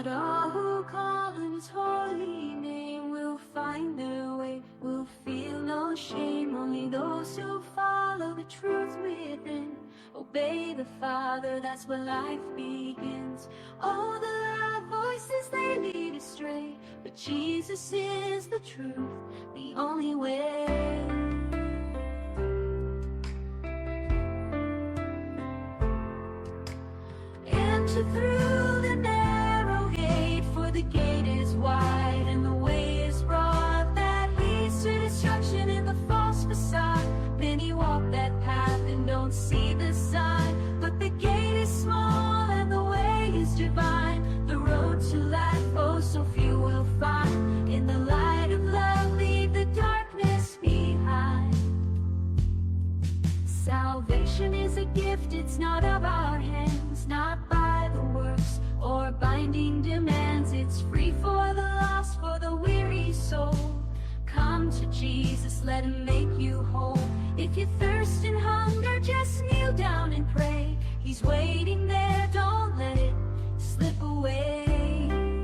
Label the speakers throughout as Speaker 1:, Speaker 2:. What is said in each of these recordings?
Speaker 1: Not all who call on His holy name will find their way, will feel no shame. Only those who follow the truth within, obey the Father, that's where life begins. All the loud voices, they lead astray, but Jesus is the truth, the only way. Enter through the narrow gate, for the gate is wide and the way is broad that leads to destruction in the false facade. Many walk that path and don't see the sign, but the gate is small and the way is divine. The road to life, oh, so few will find. In the light of love, leave the darkness behind. Salvation is a gift, it's not of our hands, not by the works or binding demands. It's free for the lost, for the weary soul. Come to Jesus, let Him make you whole. If you thirst and hunger, just kneel down and pray. He's waiting there, don't let it slip away.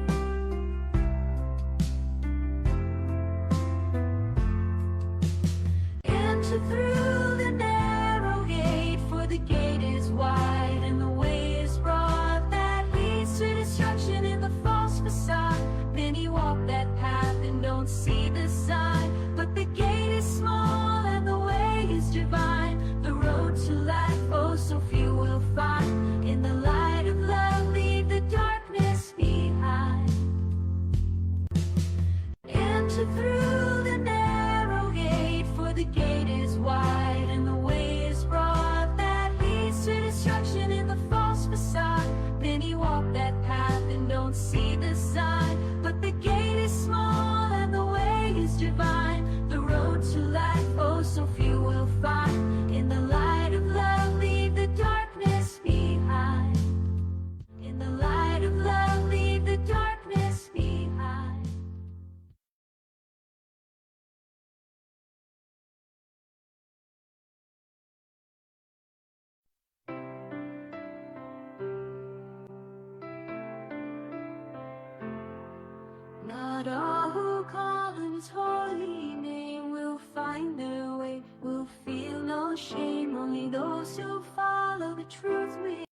Speaker 1: Enter through the narrow gate, for the gate is wide and the way is broad that leads to destruction in the false facade. Many walk that path and don't see the sign, but the gate is small and the way is divine. The road to life, oh, so few will find. In the light of love, leave the darkness behind. Enter through the narrow gate, for the gate is wide and the way is broad that leads to destruction in the false facade. Many walk that path and don't see the sign, but the gate is small and the way is divine. The road to life, oh, so few will find. In the light of love, leave the darkness behind. In the light of love, leave the darkness behind. Not all who call on His holy name will find their way, will feel no shame. Only those who follow the truth will.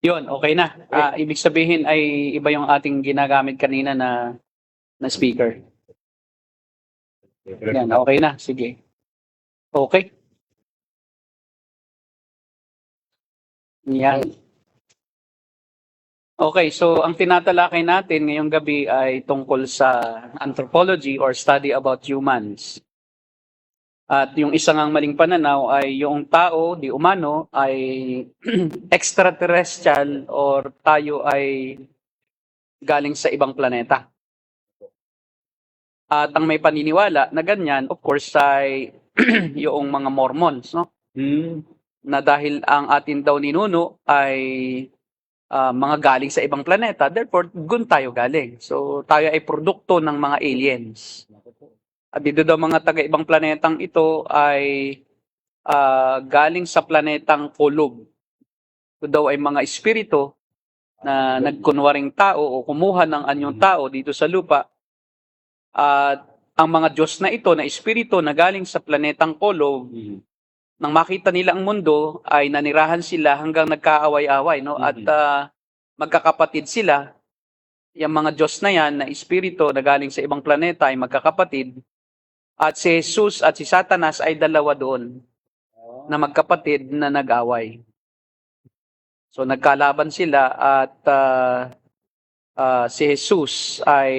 Speaker 2: Yun, okay na. Ibig sabihin ay iba yung ating ginagamit kanina na speaker. Yan, okay na. Sige. Okay. Yan. Okay, so ang tinatalakay natin ngayong gabi ay tungkol sa anthropology or study about humans. At yung isang ang maling pananaw ay yung tao, di umano, ay extraterrestrial or tayo ay galing sa ibang planeta. At ang may paniniwala na ganyan, of course, ay yung mga Mormons, no? Na dahil ang atin daw ninuno ay mga galing sa ibang planeta, therefore, gun tayo galing. So, tayo ay produkto ng mga aliens. At dito daw mga taga-ibang planetang ito ay galing sa planetang Kolob. Ito daw ay mga espiritu na nagkunwaring tao o kumuha ng anyong tao dito sa lupa. At ang mga Diyos na ito, na espiritu na galing sa planetang Kolob, nang makita nila ang mundo, ay nanirahan sila hanggang nagkaaway-away. No? At magkakapatid sila. Yung mga Diyos na yan, na espiritu na galing sa ibang planeta, ay magkakapatid. At si Jesus at si Satanas ay dalawa doon na magkapatid na nag-away. So nagkalaban sila at si Jesus ay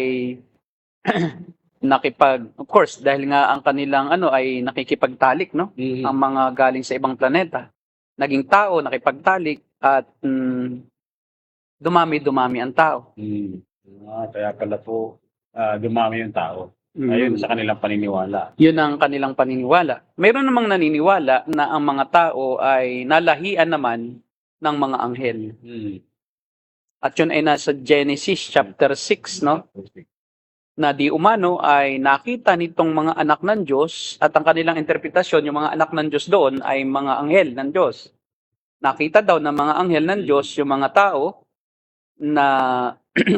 Speaker 2: of course, dahil nga ang kanilang ay nakikipagtalik, no? Ang mga galing sa ibang planeta. Naging tao, nakipagtalik at dumami-dumami ang tao.
Speaker 3: Kaya pala po dumami yung tao. Ayun sa kanilang paniniwala.
Speaker 2: Yun ang kanilang paniniwala. Mayroon namang naniniwala na ang mga tao ay nalahian naman ng mga anghel. At yun ay nasa Genesis chapter 6, no? Na di umano ay nakita nitong mga anak ng Diyos at ang kanilang interpretasyon, yung mga anak ng Diyos doon ay mga anghel ng Diyos. Nakita daw ng mga anghel ng Diyos yung mga tao na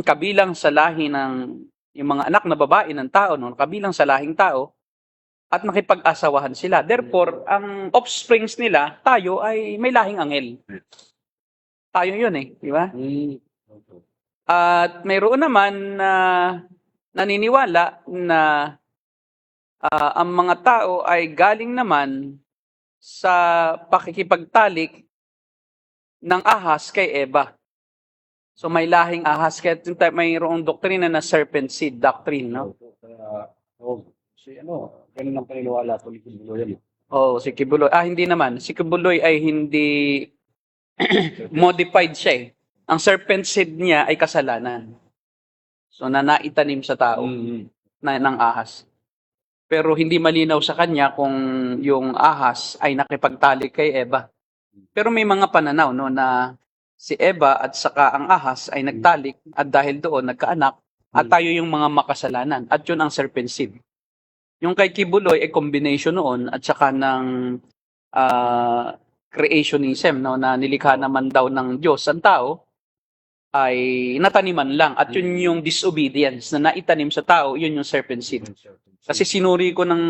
Speaker 2: kabilang sa lahi ng yung mga anak na babae ng tao, no, kabilang sa lahing tao, at makipag-asawahan sila. Therefore, ang offsprings nila, tayo ay may lahing anghel. Tayo yun di ba? At mayroon naman na naniniwala na ang mga tao ay galing naman sa pakikipagtalik ng ahas kay Eva. So may lahing ahas, kaya mayroong doktrina na serpent seed doctrine, no?
Speaker 3: Ganun ang paniniwala po ni Kibuloy.
Speaker 2: Si Kibuloy. Hindi naman. Si Kibuloy ay hindi modified siya Ang serpent seed niya ay kasalanan. So naitanim sa tao ng ahas. Pero hindi malinaw sa kanya kung yung ahas ay nakipagtalik kay Eva. Pero may mga pananaw, no, na si Eva at saka ang ahas ay nagtalik at dahil doon nagkaanak at tayo yung mga makasalanan at yun ang serpent seed. Yung kay Kibuloy ay combination noon at saka ng creationism, no, na nilikha naman daw ng Diyos ang tao ay nataniman lang at yun yung disobedience na naitanim sa tao, yun yung serpent seed. Kasi sinuri ko ng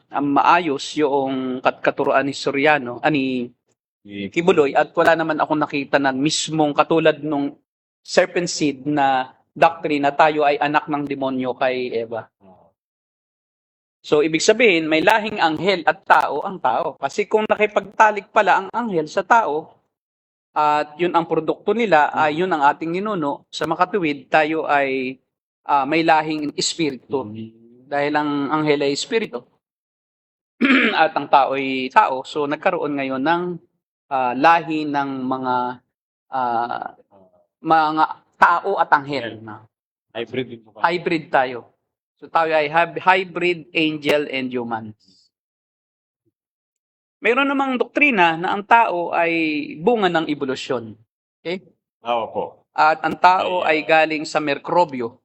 Speaker 2: maayos yung katuruan ni Soriano, ni Kibuloy, at wala naman akong nakita na mismong katulad nung serpent seed na doctrine na tayo ay anak ng demonyo kay Eva. So, ibig sabihin, may lahing anghel at tao ang tao. Kasi kung nakipagtalik pala ang anghel sa tao, at yun ang produkto nila, yun ang ating ninuno, sa makatuwid, tayo ay may lahing espiritu. Dahil ang anghel ay espiritu. At ang tao ay tao. So, nagkaroon ngayon ng lahi ng mga tao at anghel. Hybrid tayo. So tayo ay hybrid angel and human. Mayroon namang doktrina na ang tao ay bunga ng evolusyon. Okay?
Speaker 3: Opo.
Speaker 2: At ang tao ay galing sa Merkrobyo.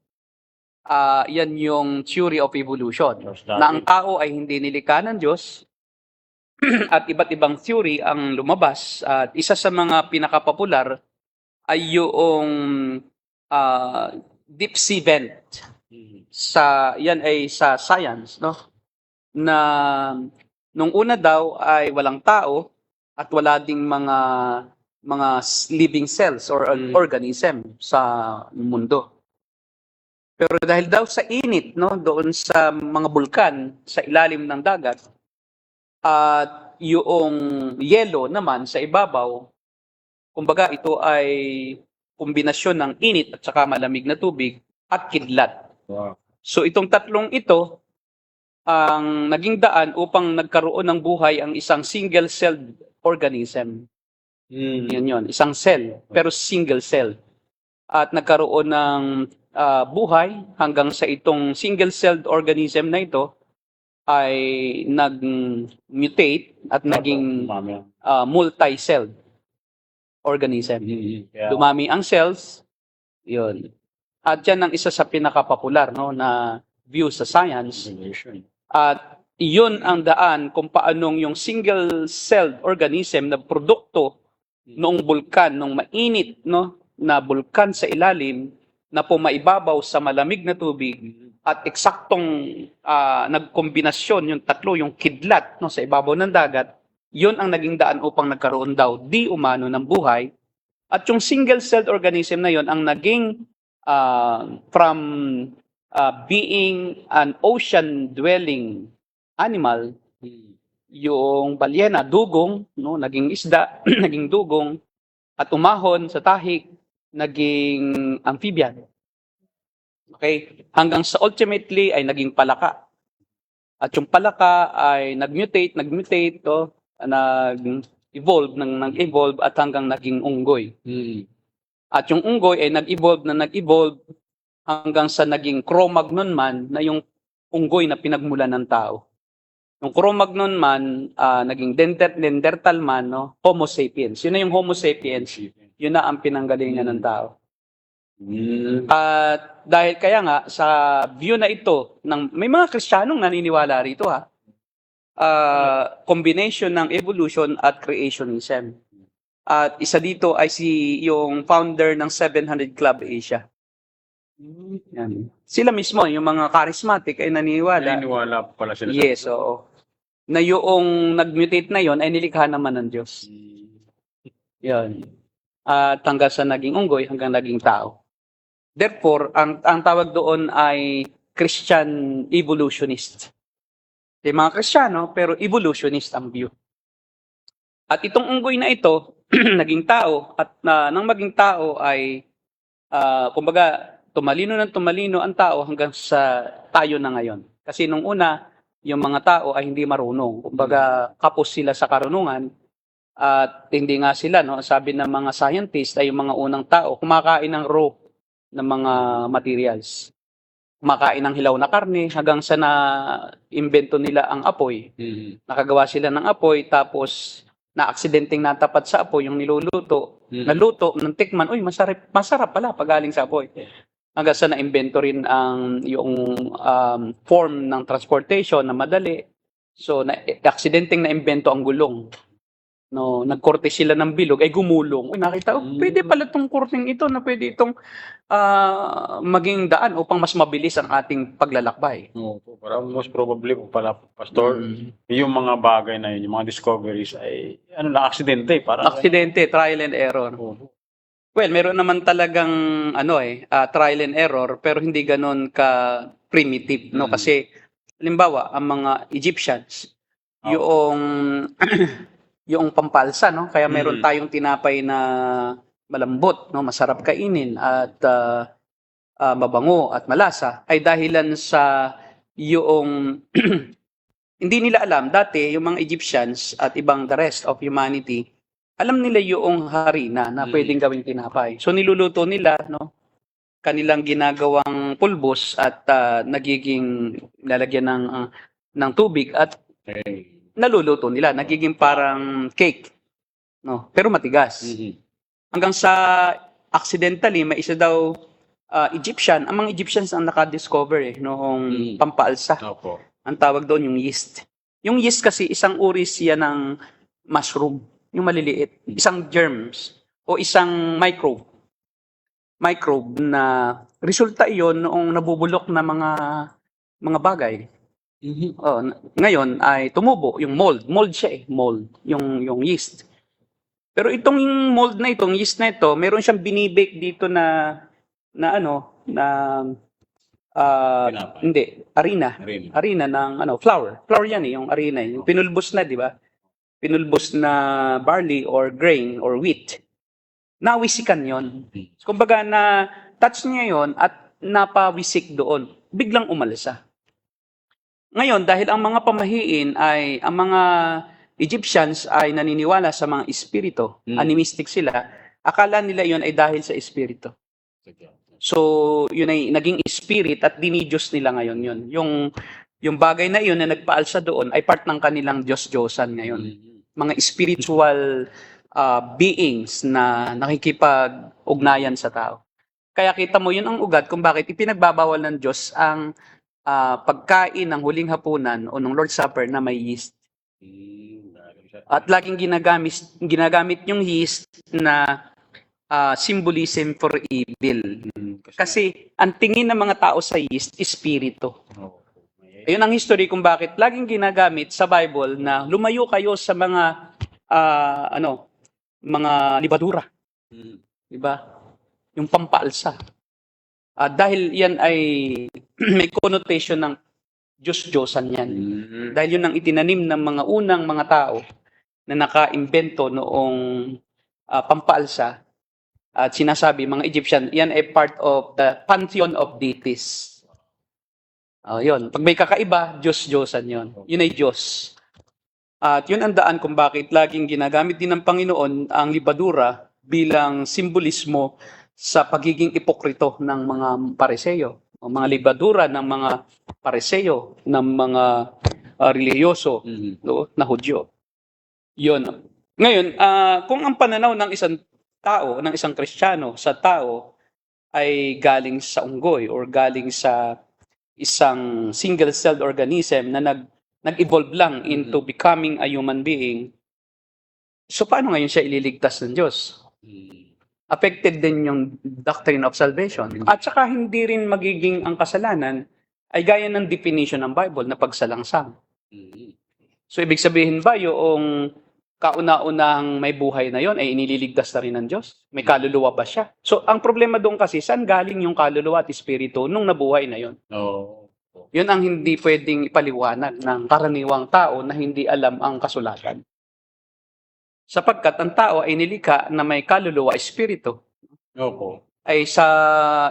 Speaker 2: Yan yung theory of evolution. Na ang tao ay hindi nilikha ng Diyos. At iba't ibang theory ang lumabas. At isa sa mga pinakapopular ay yung deep sea vent. Yan ay sa science, no? Na nung una daw ay walang tao at wala ding mga living cells or organism sa mundo. Pero dahil daw sa init, no, doon sa mga bulkan sa ilalim ng dagat at yung yelo naman sa ibabaw, kumbaga ito ay kombinasyon ng init at saka malamig na tubig at kidlat.
Speaker 3: Wow.
Speaker 2: So itong tatlong ito ang naging daan upang nagkaroon ng buhay ang isang single-celled organism. Yan yun, isang cell, pero single cell. At nagkaroon ng buhay hanggang sa itong single-celled organism na ito ay nag-mutate at naging
Speaker 3: Dumami.
Speaker 2: multi-celled organism.
Speaker 3: Kaya,
Speaker 2: Dumami ang cells, yun. At yan ang isa sa pinaka-popular, no, na view sa science.
Speaker 3: evolution.
Speaker 2: At iyon ang daan kung paanong yung single-celled organism na produkto noong bulkan, noong mainit, no, na bulkan sa ilalim na pumaibabaw sa malamig na tubig at eksaktong nagkombinasyon yung tatlo, yung kidlat, no, sa ibabaw ng dagat, yun ang naging daan upang nagkaroon daw di umano ng buhay. At yung single-celled organism na yun ang naging from being an ocean-dwelling animal, yung balyena, dugong, no, naging isda, naging dugong, at umahon sa tahik, naging amphibian. Okay? Hanggang sa ultimately ay naging palaka. At yung palaka ay nag-mutate, to, nag-evolve, nag-evolve at hanggang naging unggoy. At yung unggoy ay nag-evolve hanggang sa naging Cro-Magnon man na yung unggoy na pinagmulan ng tao. Yung Cro-Magnon man, naging Neanderthal man, no? Homo sapiens. Yun na yung Homo sapiens. Yun na ang pinanggalingan ng tao. At dahil kaya nga, sa view na ito, may mga Kristiyanong naniniwala rito, ha? Combination ng evolution at creationism. At isa dito ay yung founder ng 700 Club Asia. Yan. Sila mismo, yung mga charismatic ay naniniwala.
Speaker 3: Naniniwala pala sila.
Speaker 2: Yes, oo. Na yung nag-mutate na yon ay nilikha naman ng Diyos. Yan. At hanggang sa naging unggoy, hanggang naging tao. Therefore, ang tawag doon ay Christian evolutionist. Yung mga Kristiyano, pero evolutionist ang view. At itong unggoy na ito, naging tao, at nang maging tao ay, kumbaga, tumalino ang tao hanggang sa tayo na ngayon. Kasi nung una, yung mga tao ay hindi marunong. Kumbaga, kapos sila sa karunungan. At hindi nga sila, no, sabi ng mga scientist ay yung mga unang tao, kumakain ng raw ng mga materials. Kumakain ng hilaw na karne hanggang sa na-invento nila ang apoy. Nakagawa sila ng apoy, tapos na-aksidenteng natapat sa apoy yung niluluto. Naluto, ng tikman, uy, masarap pala pagaling sa apoy. Hanggang sa na-invento rin yung form ng transportation na madali. So, aksidenteng na-invento ang gulong. No, nagkorte sila ng bilog, ay gumulong. Uy, nakita, pwede pala itong korteng ito na pwede itong maging daan upang mas mabilis ang ating paglalakbay.
Speaker 3: Parang most probably pala, Pastor, yung mga bagay na yun, yung mga discoveries ay, aksidente, parang.
Speaker 2: Aksidente, trial and error. Well, meron naman talagang trial and error, pero hindi ganon ka primitive, no? Kasi halimbawa, ang mga Egyptians, yung pampalsa, no? Kaya meron tayong tinapay na malambot, no? Masarap kainin at mabango at malasa ay dahilan sa yung hindi nila alam dati yung mga Egyptians at ibang the rest of humanity, alam nila yung harina na pwedeng gawing tinapay. So niluluto nila, no? Kanilang ginagawang pulbos at nagiging lalagyan ng tubig at naluluto nila, nagiging parang cake, no? Pero matigas. Hanggang sa accidentally may isa daw Egyptian, ang mga Egyptians ang naka-discover noong pampaalsa. Ang tawag doon yung yeast. Yung yeast kasi isang uri siya ng mushroom, yung maliliit, isang germs o isang microbe na resulta iyon noong nabubulok na mga bagay. Ngayon ay tumubo yung mold siya mold yung yeast. Pero itong mold na itong yeast na ito, meron siyang binibake dito na ano, na
Speaker 3: Tinapay.
Speaker 2: hindi, harina.
Speaker 3: Rin.
Speaker 2: Harina ng flour. Flour yan yung harina. Yung pinulbos na, di ba? Pinulbos na barley or grain or wheat. Nawisikan yon. Kumbaga na touch niya yon at napawisik doon. Biglang umalsa. Ngayon, dahil ang mga pamahiin ay, ang mga Egyptians ay naniniwala sa mga espiritu, animistic sila, akala nila yon ay dahil sa espiritu. So, yun ay naging spirit at dinidiyos nila ngayon yun. Yung bagay na yun na nagpaalsa doon ay part ng kanilang Diyos-Diyosan ngayon. Mga spiritual beings na nakikipag-ugnayan sa tao. Kaya kita mo yun ang ugat kung bakit ipinagbabawal ng Diyos ang pagkain ng huling hapunan o ng Lord's Supper na may yeast. At laging ginagamit yung yeast na symbolism for evil. Kasi ang tingin ng mga tao sa yeast, espiritu. Ayun ang history kung bakit laging ginagamit sa Bible na lumayo kayo sa mga mga libadura. Diba? Yung pampaalsa. Dahil yan ay may connotation ng Diyos-Diyosan yan. Dahil yun ang itinanim ng mga unang mga tao na naka-imbento noong pampaalsa. At sinasabi, mga Egyptian, yan ay part of the pantheon of deities. Yun. Pag may kakaiba, Diyos-Diyosan yun. Yun ay Diyos. At yun ang daan kung bakit laging ginagamit din ng Panginoon ang libadura bilang simbolismo sa pagiging ipokrito ng mga Pariseyo. O mga libadura ng mga Pariseyo, ng mga relihiyoso na Hudyo. Yun. Ngayon, kung ang pananaw ng isang tao, ng isang Kristiyano sa tao ay galing sa unggoy or galing sa isang single-celled organism na nag-evolve lang into becoming a human being, so paano ngayon siya ililigtas ng Diyos? Affected din yung doctrine of salvation. At saka hindi rin magiging ang kasalanan ay gaya ng definition ng Bible na pagsalangsang. So ibig sabihin ba yung kauna-unahang may buhay na yon ay iniligtas na rin ng Diyos? May kaluluwa ba siya? So, ang problema doon kasi, saan galing yung kaluluwa at espiritu nung nabuhay na yon? Yun ang hindi pwedeng ipaliwanag ng karaniwang tao na hindi alam ang kasulatan. Sapagkat ang tao ay nilikha na may kaluluwa, espiritu. Ay sa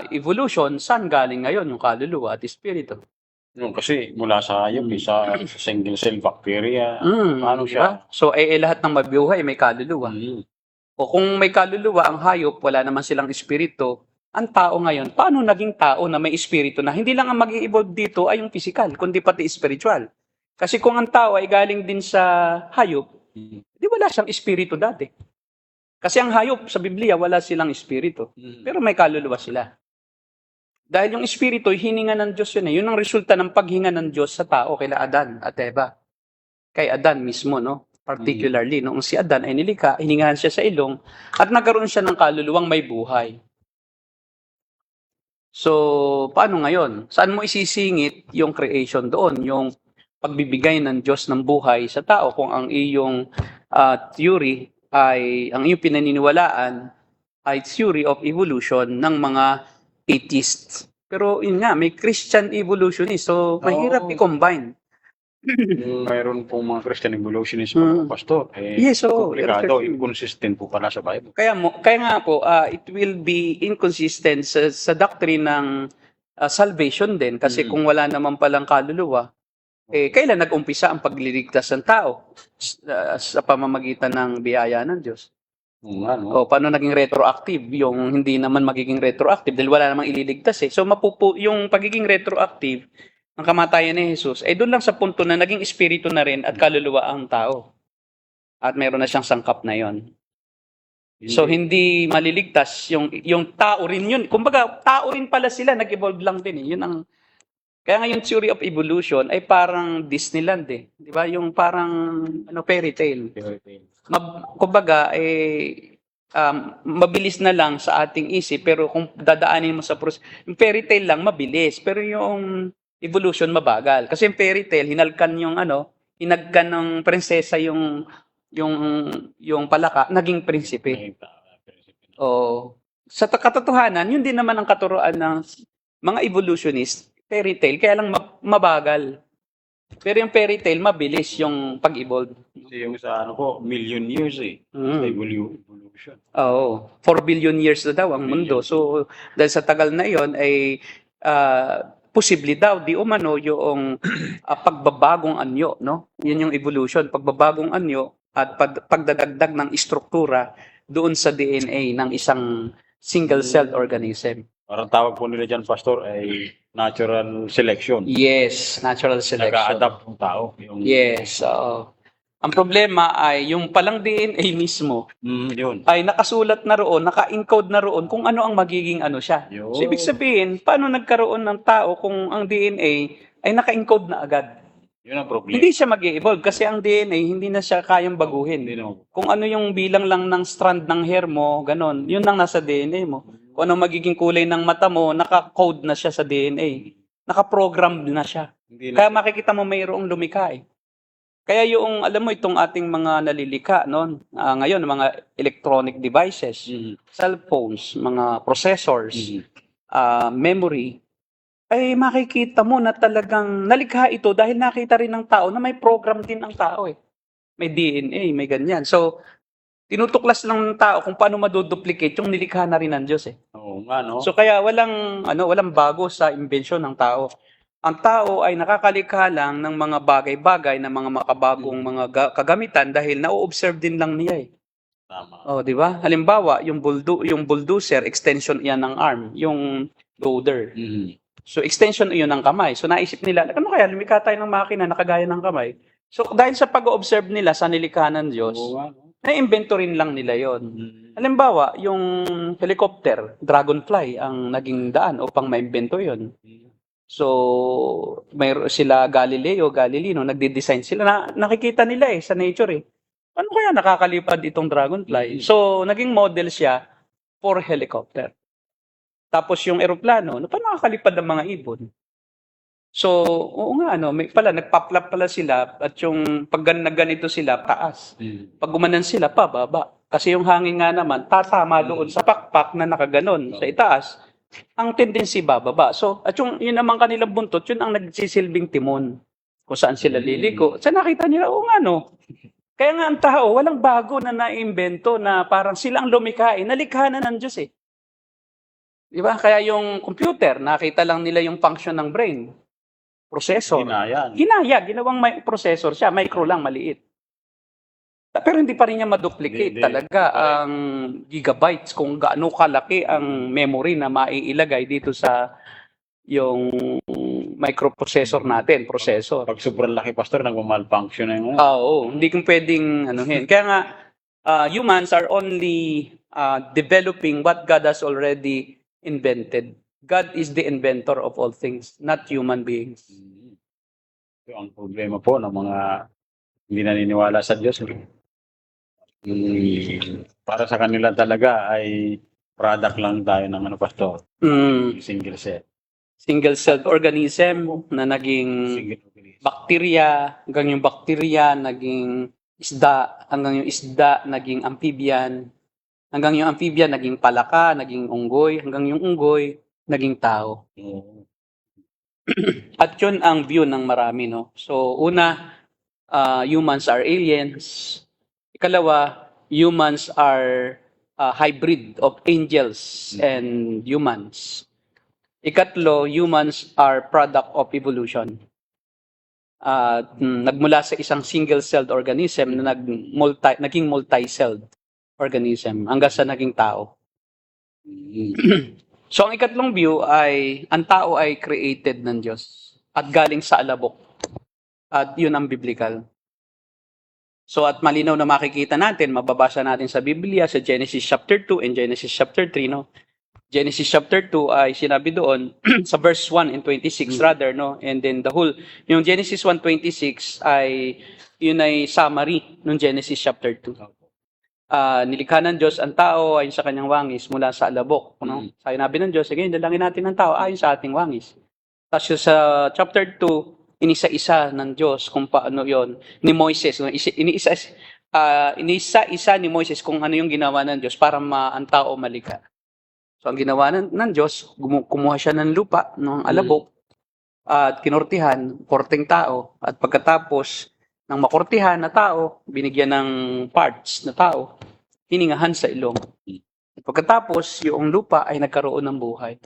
Speaker 2: evolution, saan galing ngayon yung kaluluwa at espiritu?
Speaker 3: Kasi mula sa hayop, sa single cell bacteria, paano siya?
Speaker 2: So, lahat ng mabuhay may kaluluwa. O kung may kaluluwa ang hayop, wala naman silang espiritu, ang tao ngayon, paano naging tao na may espiritu na hindi lang ang mag-i-evolve dito ay yung physical, kundi pati spiritual. Kasi kung ang tao ay galing din sa hayop, di wala siyang espiritu dati. Kasi ang hayop sa Biblia, wala silang espiritu. Pero may kaluluwa sila. Dahil yung espiritu, hininga ng Diyos yun. Yun ang resulta ng paghinga ng Diyos sa tao kay Adan at Eva. Kay Adan mismo, no? Particularly, noong si Adan ay nilikha, hiningahan siya sa ilong, at nagkaroon siya ng kaluluwang may buhay. So, paano ngayon? Saan mo isisingit yung creation doon? Yung pagbibigay ng Diyos ng buhay sa tao kung ang iyong theory ay, ang iyong pinaniniwalaan ay theory of evolution ng mga atheists. Pero yun nga, may Christian evolutionist. So, mahirap i-combine.
Speaker 3: Mayroon pong mga Christian evolutionist mga pastor.
Speaker 2: Yes, oo.
Speaker 3: Komplikado, inconsistent po pala sa Bible.
Speaker 2: Kaya nga po, it will be inconsistent sa doctrine ng salvation din. Kasi kung wala naman palang kaluluwa, kailan nag-umpisa ang pagliligtas ng tao sa pamamagitan ng biyaya ng Diyos? O paano naging retroactive yung hindi naman magiging retroactive dahil wala namang ililigtas So yung pagiging retroactive ng kamatayan ni Jesus doon lang sa punto na naging espiritu na rin at kaluluwa ang tao. At meron na siyang sangkap na yon. So hindi maliligtas yung tao rin yun. Kumbaga tao rin pala sila, nag-evolve lang din Yun ang kaya nga yung theory of evolution ay parang Disneyland Di ba? Yung parang fairy tale. Kumbaga, mabilis na lang sa ating isip, pero kung dadaanin mo sa process, yung fairy tale lang, mabilis. Pero yung evolution, mabagal. Kasi yung fairy tale, hinagkan ng prinsesa yung yung palaka naging prinsipe. O sa katotohanan, yun din naman ang katuruan ng mga evolutionist, fairy tale, kaya lang mabagal. Pero yung fairy tale, mabilis yung pag-evolve.
Speaker 3: Kasi yung sa ano po, million years Sa evolution.
Speaker 2: Oo. 4 billion years na daw ang mundo. So, dahil sa tagal na yon ay posible daw, di umano, yung pagbabagong anyo, no? Yun yung evolution, pagbabagong anyo at pagdadagdag ng istruktura doon sa DNA ng isang single-celled organism.
Speaker 3: Parang tawag po nila dyan, Pastor, ay natural selection.
Speaker 2: Yes, natural selection.
Speaker 3: Nag-a-adapt ng tao.
Speaker 2: Yes, oo. Ang problema ay yung palang DNA mismo
Speaker 3: Yun.
Speaker 2: ay nakasulat na roon, naka-encode na roon kung ano ang magiging ano siya.
Speaker 3: Yun.
Speaker 2: So, ibig sabihin, paano nagkaroon ng tao kung ang DNA ay naka-encode na agad?
Speaker 3: Yun ang problema.
Speaker 2: Hindi siya mag-evolve kasi ang DNA hindi na siya kayang baguhin.
Speaker 3: Hindi naman.
Speaker 2: Kung ano yung bilang lang ng strand ng hair mo, ganon, yun lang nasa DNA mo. Kung ano magiging kulay ng mata mo, naka-code na siya sa DNA. Naka-program na siya.
Speaker 3: Hindi na.
Speaker 2: Kaya makikita mo mayroong lumikha eh. Kaya yung, alam mo, itong ating mga nalilika noon, ngayon, mga electronic devices, cellphones, mga processors, memory, ay makikita mo na talagang nalikha ito dahil nakita rin ng tao na may program din ang tao eh. May DNA, may ganyan. So, tinutuklas lang ng tao kung paano maduduplicate yung nilikha na rin ng Diyos eh.
Speaker 3: Oo nga, no?
Speaker 2: So kaya walang bago sa imbensyon ng tao. Ang tao ay nakakalikha lang ng mga bagay-bagay na mga makabagong mga kagamitan dahil na-observe din lang niya eh.
Speaker 3: Tama.
Speaker 2: Oh, di ba? Halimbawa, yung bulldozer, extension iyan ng arm, yung loader. So extension iyon ng kamay. So naisip nila, ano kaya lumikha tayo ng makina na kagaya ng kamay? So dahil sa pag-observe nila sa nilikha ng Diyos,
Speaker 3: Oo nga, no?
Speaker 2: na-invento rin lang nila yon. Halimbawa, yung helicopter, Dragonfly, ang naging daan upang maimbento yon. So, sila Galileo, nagde-design sila. Nakikita nila sa nature eh. Ano kaya nakakalipad itong Dragonfly? So, naging model siya for helicopter. Tapos yung eroplano, paano nakakalipad ng mga ibon? So, oo nga, nagpa-flap pala sila at yung pag ganito sila, taas. Pag gumanan sila, pababa. Kasi yung hangin nga naman, tatama doon sa pakpak na nakaganon sa itaas. Ang tendency bababa. So, at yun naman kanilang buntot, yun ang nagsisilbing timon. Kung saan sila liliko. Sa nakita nila, oo nga, no? Kaya nga ang tao, walang bago na naimbento na parang silang lumikha. Nalikha na ng Diyos eh. Di ba? Kaya yung computer, nakita lang nila yung function ng brain. Processor. Ginaya. Ginawang processor siya. Micro lang, maliit. Pero hindi pa rin niya maduplicate talaga ang gigabytes kung gaano kalaki ang memory na maiilagay dito sa yung microprocessor natin, processor.
Speaker 3: Pag sobrang laki, Pastor, nagmamalfunction na yun.
Speaker 2: Oo, hindi kong pwedeng anuhin. Kaya nga, humans are only developing what God has already invented. God is the inventor of all things, not human beings.
Speaker 3: So, ang problema po ng mga hindi naniniwala sa Diyos, para sa kanila talaga ay product lang tayo ng Pastor. Single cell.
Speaker 2: Single-celled organism na naging bakterya, hanggang yung bakterya naging isda, hanggang yung isda naging amphibian, hanggang yung amphibian naging palaka, naging unggoy, hanggang yung unggoy naging tao. At yun ang view ng marami, no? So, una, humans are aliens. Ikalawa, humans are hybrid of angels and humans. Ikatlo, humans are product of evolution. Nagmula sa isang single-celled organism na naging multi-celled organism hanggang sa naging tao. So, ang ikatlong view ay ang tao ay created ng Diyos at galing sa alabok. At yun ang biblical. So, at malinaw na makikita natin, mababasa natin sa Biblia, sa Genesis chapter 2 and Genesis chapter 3, no? Genesis chapter 2 ay sinabi doon sa verse 1 and 26 rather, no? And then yung Genesis 1:26 ay yun ay summary ng Genesis chapter 2. Nilikha ng Diyos ang tao ayon sa kanyang wangis mula sa alabok, no? Sinabi ng Diyos, sige, dalangin natin ang tao ayon sa ating wangis. Tapos sa chapter 2, inisa-isa ng Diyos kung paano yon ni Moises. inisa-isa ni Moises kung ano yung ginawa ng Diyos para ang tao malikha. So ang ginawa ng Diyos, kumuha siya ng lupa, ng alabok, at kinortihan, korteng tao, at pagkatapos ng makortihan na tao, binigyan ng parts na tao, hiningahan sa ilong. At pagkatapos, yung lupa ay nagkaroon ng buhay.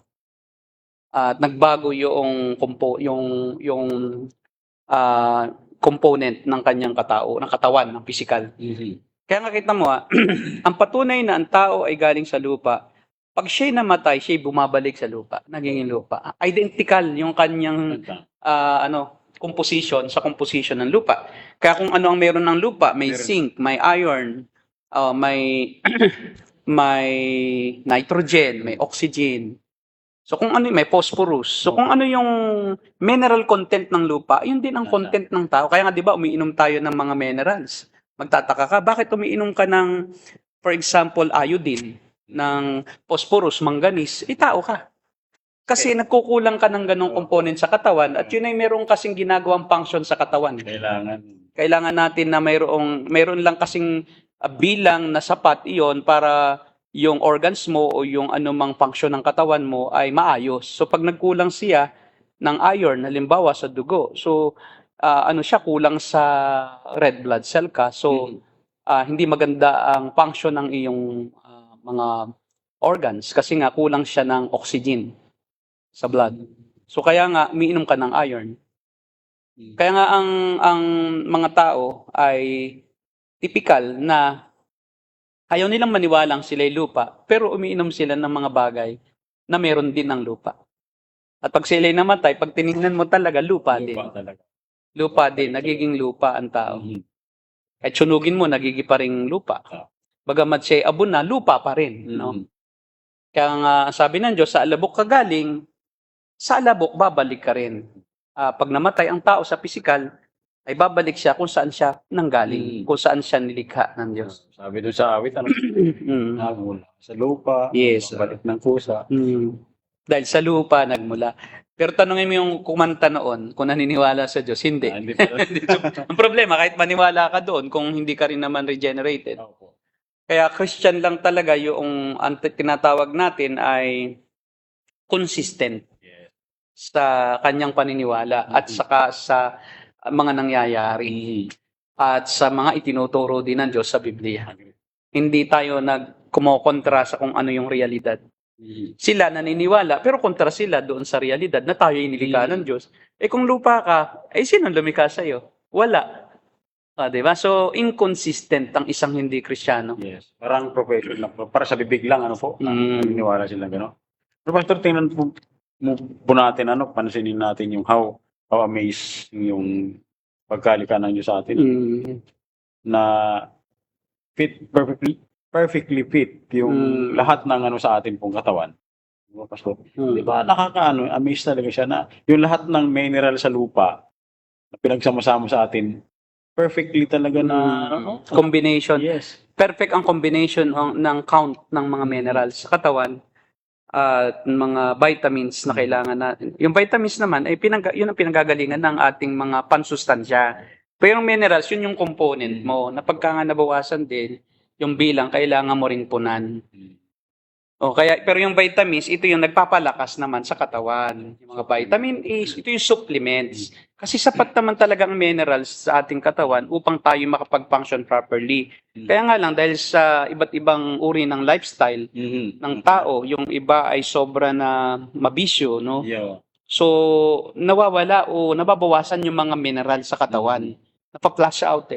Speaker 2: At nagbago yung component ng kanyang ng katawan, ng physical. Kaya nga kita mo, ang patunay na ang tao ay galing sa lupa, pag siya'y namatay, siya'y bumabalik sa lupa, naging lupa. Identical yung kanyang composition sa composition ng lupa. Kaya kung ano ang meron ng lupa, may zinc, may iron, may may nitrogen, may oxygen. So kung ano, may phosphorus. So kung ano yung mineral content ng lupa, yun din ang content ng tao. Kaya nga 'di ba, umiinom tayo ng mga minerals. Magtataka ka, bakit umiinom ka ng, for example, iodine, ng phosphorus, manganese, tao ka. Kasi nagkukulang ka ng ganong component sa katawan at yun ay meron kasing ginagawang function sa katawan. Kailangan natin na meron lang kasing bilang na sapat iyon para yung organs mo o yung anumang function ng katawan mo ay maayos. So pag nagkulang siya ng iron, halimbawa sa dugo, so kulang sa red blood cell ka. So hindi maganda ang function ng iyong mga organs kasi nga kulang siya ng oxygen sa blood. So kaya nga umiinom ka ng iron. Kaya nga ang mga tao ay typical na ayaw nilang maniwalang sila'y lupa, pero umiinom sila ng mga bagay na meron din ng lupa. At pag sila'y namatay, pag tinignan mo talaga, lupa din. Lupa din, nagiging lupa ang tao. Kahit sunugin mo, nagiging pa ring lupa. Bagamat siya'y abon na, lupa pa rin. No? Kaya nga sabi ng Diyos, sa alabok ka galing, sa alabok babalik ka rin. Pag namatay ang tao sa pisikal, ay babalik siya kung saan siya nanggaling, kung saan siya nilikha ng Diyos.
Speaker 3: Sabi doon sa awit, nagmula sa lupa,
Speaker 2: Yes.
Speaker 3: balik ng kusa.
Speaker 2: Dahil sa lupa nagmula. Pero tanongin mo yung kumanta noon, kung naniniwala sa Diyos, hindi.
Speaker 3: Hindi pala.
Speaker 2: Ang problema, kahit maniwala ka doon, kung hindi ka rin naman regenerated. Kaya Christian lang talaga yung tinatawag natin ay consistent sa kanyang paniniwala at saka sa mga nangyayari at sa mga itinuturo din ng Diyos sa Biblia. Hindi tayo kumokontra sa kung ano yung realidad. Sila naniniwala, pero kontra sila doon sa realidad na tayo inilikha ng Diyos. Kung lupa ka, sino lumikha sa'yo? Wala. Diba? So, inconsistent ang isang hindi Kristiyano.
Speaker 3: Yes. Parang profession lang. Para sa bibig lang, naniniwala sila gano'n. Pero Pastor, tingnan po natin, pansinin natin yung how amazed yung pagkalika ng Diyos sa atin. Na perfectly fit yung lahat ng sa atin pong katawan. Pastor, di ba amazed talaga siya na yung lahat ng mineral sa lupa na pinagsama-sama sa atin, perfectly talaga na
Speaker 2: combination.
Speaker 3: Yes.
Speaker 2: Perfect ang combination ng count ng mga minerals sa katawan at mga vitamins na kailangan natin. Yung vitamins naman ay yun ang pinanggagalingan ng ating mga pansustansya. Pero yung minerals, yun yung component mo na pagka nga nabawasan din, yung bilang kailangan mo ring punan. Pero yung vitamins, ito yung nagpapalakas naman sa katawan. Yung mga vitamin A, ito yung supplements. Kasi sapat naman talagang minerals sa ating katawan upang tayo makapag-function properly. Kaya nga lang, dahil sa iba't ibang uri ng lifestyle ng tao, yung iba ay sobra na mabisyo, no?
Speaker 3: Yeah.
Speaker 2: So, nawawala o nababawasan yung mga minerals sa katawan. Napa-flush out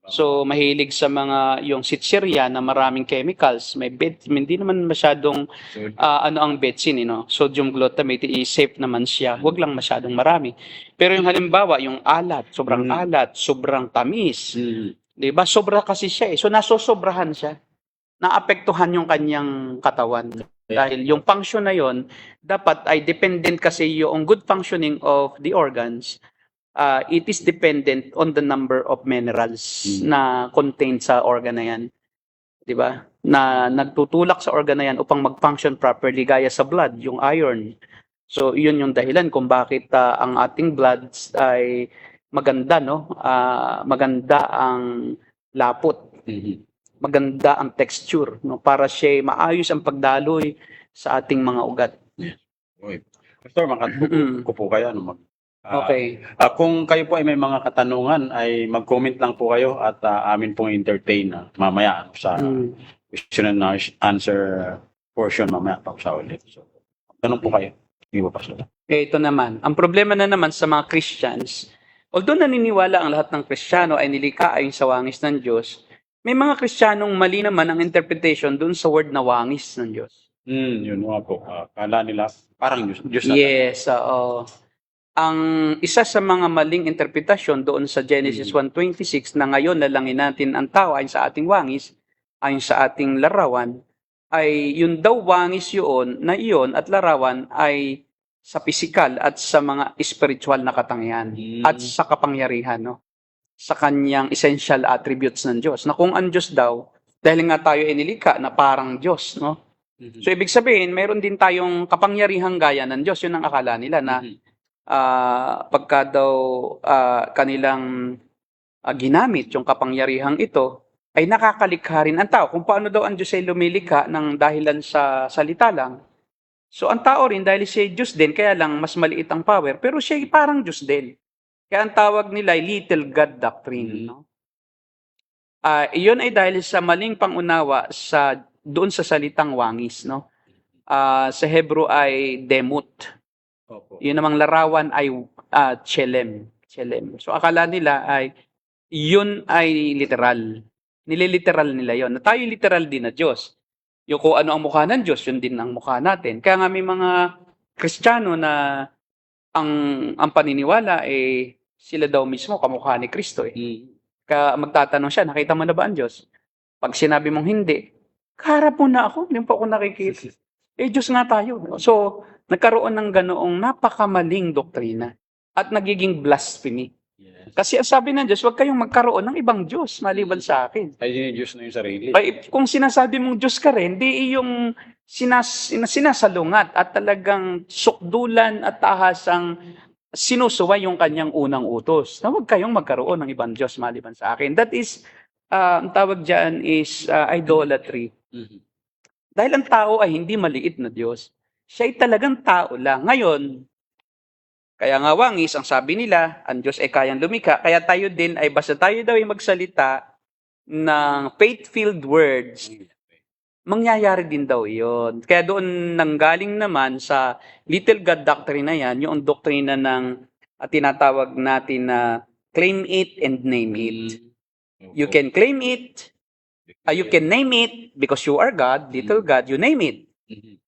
Speaker 2: So, mahilig sa mga yung sitsirya na maraming chemicals. May hindi naman masyadong ang betsin, sodium glutamate, safe naman siya. Huwag lang masyadong marami. Pero yung halimbawa, yung alat, sobrang tamis. 'Di ba? Sobra kasi siya So, nasosobrahan siya. Naapektuhan yung kanyang katawan. Dahil yung function na yon dapat ay dependent kasi yung good functioning of the organs. It is dependent on the number of minerals na contained sa organ na yan. 'Di ba? Na nagtutulak sa organ na yan upang mag-function properly gaya sa blood, yung iron. So, iyon yung dahilan kung bakit ang ating blood ay maganda, maganda ang lapot.
Speaker 3: Mhm.
Speaker 2: Maganda ang texture, no? Para siya maayos ang pagdaloy sa ating mga ugat.
Speaker 3: Uy. Pastor, makatuko po kayo. Ano,
Speaker 2: Okay.
Speaker 3: kung kayo po ay may mga katanungan, ay mag-comment lang po kayo at amin pong entertain mamaya sa question and answer portion mamaya pa sa ulit. So, tanong po kayo. Hindi ba, Pastor?
Speaker 2: Ito naman, ang problema na naman sa mga Christians, although naniniwala ang lahat ng Kristiyano ay nilikha ayon sa wangis ng Diyos, may mga Kristiyanong mali naman ang interpretation dun sa word na wangis ng Diyos.
Speaker 3: Yun nga po. Kala nila parang Diyos na.
Speaker 2: Yes, oo. Ang isa sa mga maling interpretasyon doon sa Genesis 1:26 na ngayon lalangin natin ang tao ayon sa ating wangis, ayon sa ating larawan, ay yun daw wangis yun na iyon at larawan ay sa pisikal at sa mga spiritual na katangian at sa kapangyarihan, no? Sa kanyang essential attributes ng Diyos. Na kung ang Diyos daw, dahil nga tayo ay nilikha na parang Diyos, no? So ibig sabihin, mayroon din tayong kapangyarihang gaya ng Diyos. Yun ang akala nila na pagka daw kanilang ginamit yung kapangyarihang ito, ay nakakalikha rin ang tao. Kung paano daw ang Diyos ay lumilikha ng dahilan sa salita lang. So ang tao rin, dahil siya ay Diyos din, kaya lang mas maliit ang power, pero siya ay parang Diyos din. Kaya ang tawag nila ay little God doctrine. No? Iyon ay dahil sa maling pangunawa doon sa salitang wangis. No? Sa Hebrew ay demut.
Speaker 3: Opo.
Speaker 2: Yun namang larawan ay chelem. So akala nila ay yun ay literal. Nililiteral nila yon. Na tayo literal din na Diyos. Yung kung ano ang mukha ng Diyos, yun din ang mukha natin. Kaya nga may mga Kristiyano na ang paniniwala sila daw mismo kamukha ni Kristo Kaya magtatanong siya, nakita mo na ba ang Diyos? Pag sinabi mong hindi, kaharap mo na ako, hindi po ako nakikita. Diyos nga tayo. So, nagkaroon ng ganoong napakamaling doktrina at nagiging blasphemy.
Speaker 3: Yes.
Speaker 2: Kasi ang sabi ng Diyos, huwag kayong magkaroon ng ibang Diyos maliban sa akin.
Speaker 3: Ay, yun yung Diyos na yung sarili.
Speaker 2: Kung sinasabi mong Diyos ka rin, di yung sinasalungat at talagang sukdulan at tahasang sinusuway yung kanyang unang utos. Na huwag kayong magkaroon ng ibang Diyos maliban sa akin. That is, ang tawag dyan is idolatry. Dahil ang tao ay hindi maliit na Diyos. Siya ay talagang tao lang. Ngayon, kaya nga wangis, ang sabi nila, ang Diyos ay kayang lumikha. Kaya tayo din ay basta tayo daw ay magsalita ng faith-filled words, mangyayari din daw iyon. Kaya doon nanggaling naman sa little God doctrine na yan, yung doktrina ng tinatawag natin na claim it and name it. You can claim it, you can name it because you are God, little God, you name it.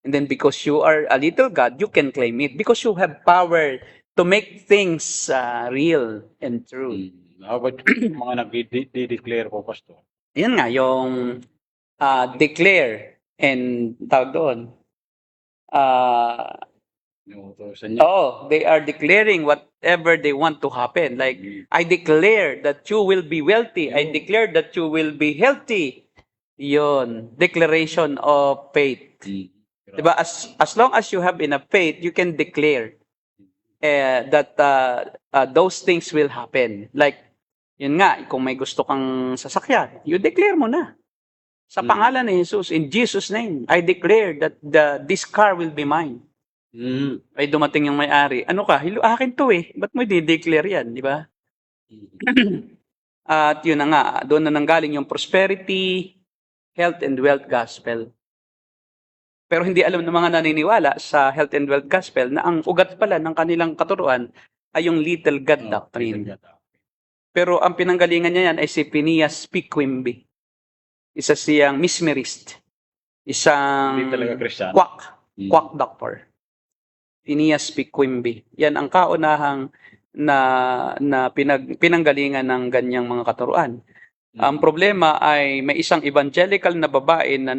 Speaker 2: And then because you are a little God, you can claim it because you have power to make things real and true.
Speaker 3: How about yung mga nag-declare po, Pastor?
Speaker 2: Yan nga, yung declare and tawag doon. They are declaring whatever they want to happen. Like, I declare that you will be wealthy. I declare that you will be healthy. Yon, declaration of faith. Diba? As long as you have enough faith, you can declare that those things will happen. Like, yun nga, kung may gusto kang sasakyan, you declare mo na. Sa pangalan ni Jesus, in Jesus' name, I declare that this car will be mine. Ay dumating yung may-ari. Ano ka? Akin to Ba't mo i-declare yan? Di ba? At yun na nga, doon na nanggaling yung prosperity, health and wealth gospel. Pero hindi alam ng mga naniniwala sa health and wealth gospel na ang ugat pala ng kanilang katuruan ay yung little God doctrine. Pero ang pinanggalingan niya yan ay si Phineas P. Quimby. Isa siyang mesmerist. Isang
Speaker 3: Hindi talaga Kristiyano.
Speaker 2: quack doctor. Phineas P. Quimby. Yan ang kaunahang na pinanggalingan ng ganyang mga katuruan. Ang problema ay may isang evangelical na babae na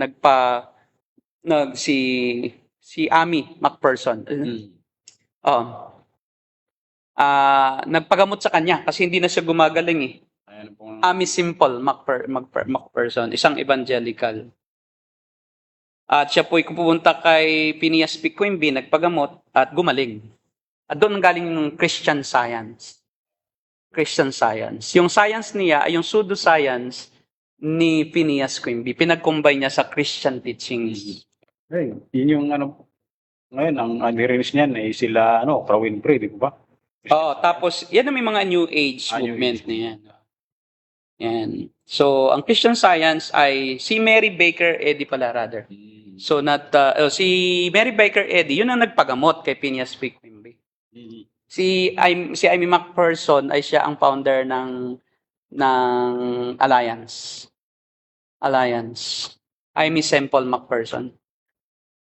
Speaker 2: si Amy McPherson. Nagpagamot sa kanya kasi hindi na siya gumagaling Amy Simple McPherson, isang evangelical. At siya po'y pupunta kay Phineas P. Quimby, nagpagamot at gumaling. At doon galing yung Christian Science. Christian Science. Yung science niya ay yung pseudoscience ni Phineas Quimby. Pinag-combine niya sa Christian teachings.
Speaker 3: Hey, yun yung ano, ngayon, ang adherents niyan ay sila, Oprah Winfrey, di ba?
Speaker 2: Oo, tapos yan ang may mga New Age
Speaker 3: New
Speaker 2: movement
Speaker 3: Age.
Speaker 2: na yan. Yan. So, ang Christian Science ay si Mary Baker Eddy pala rather. So, si Mary Baker Eddy, yun ang nagpagamot kay Phineas P. Quimby. Si Amy McPherson ay siya ang founder ng Alliance. Amy Semple McPherson.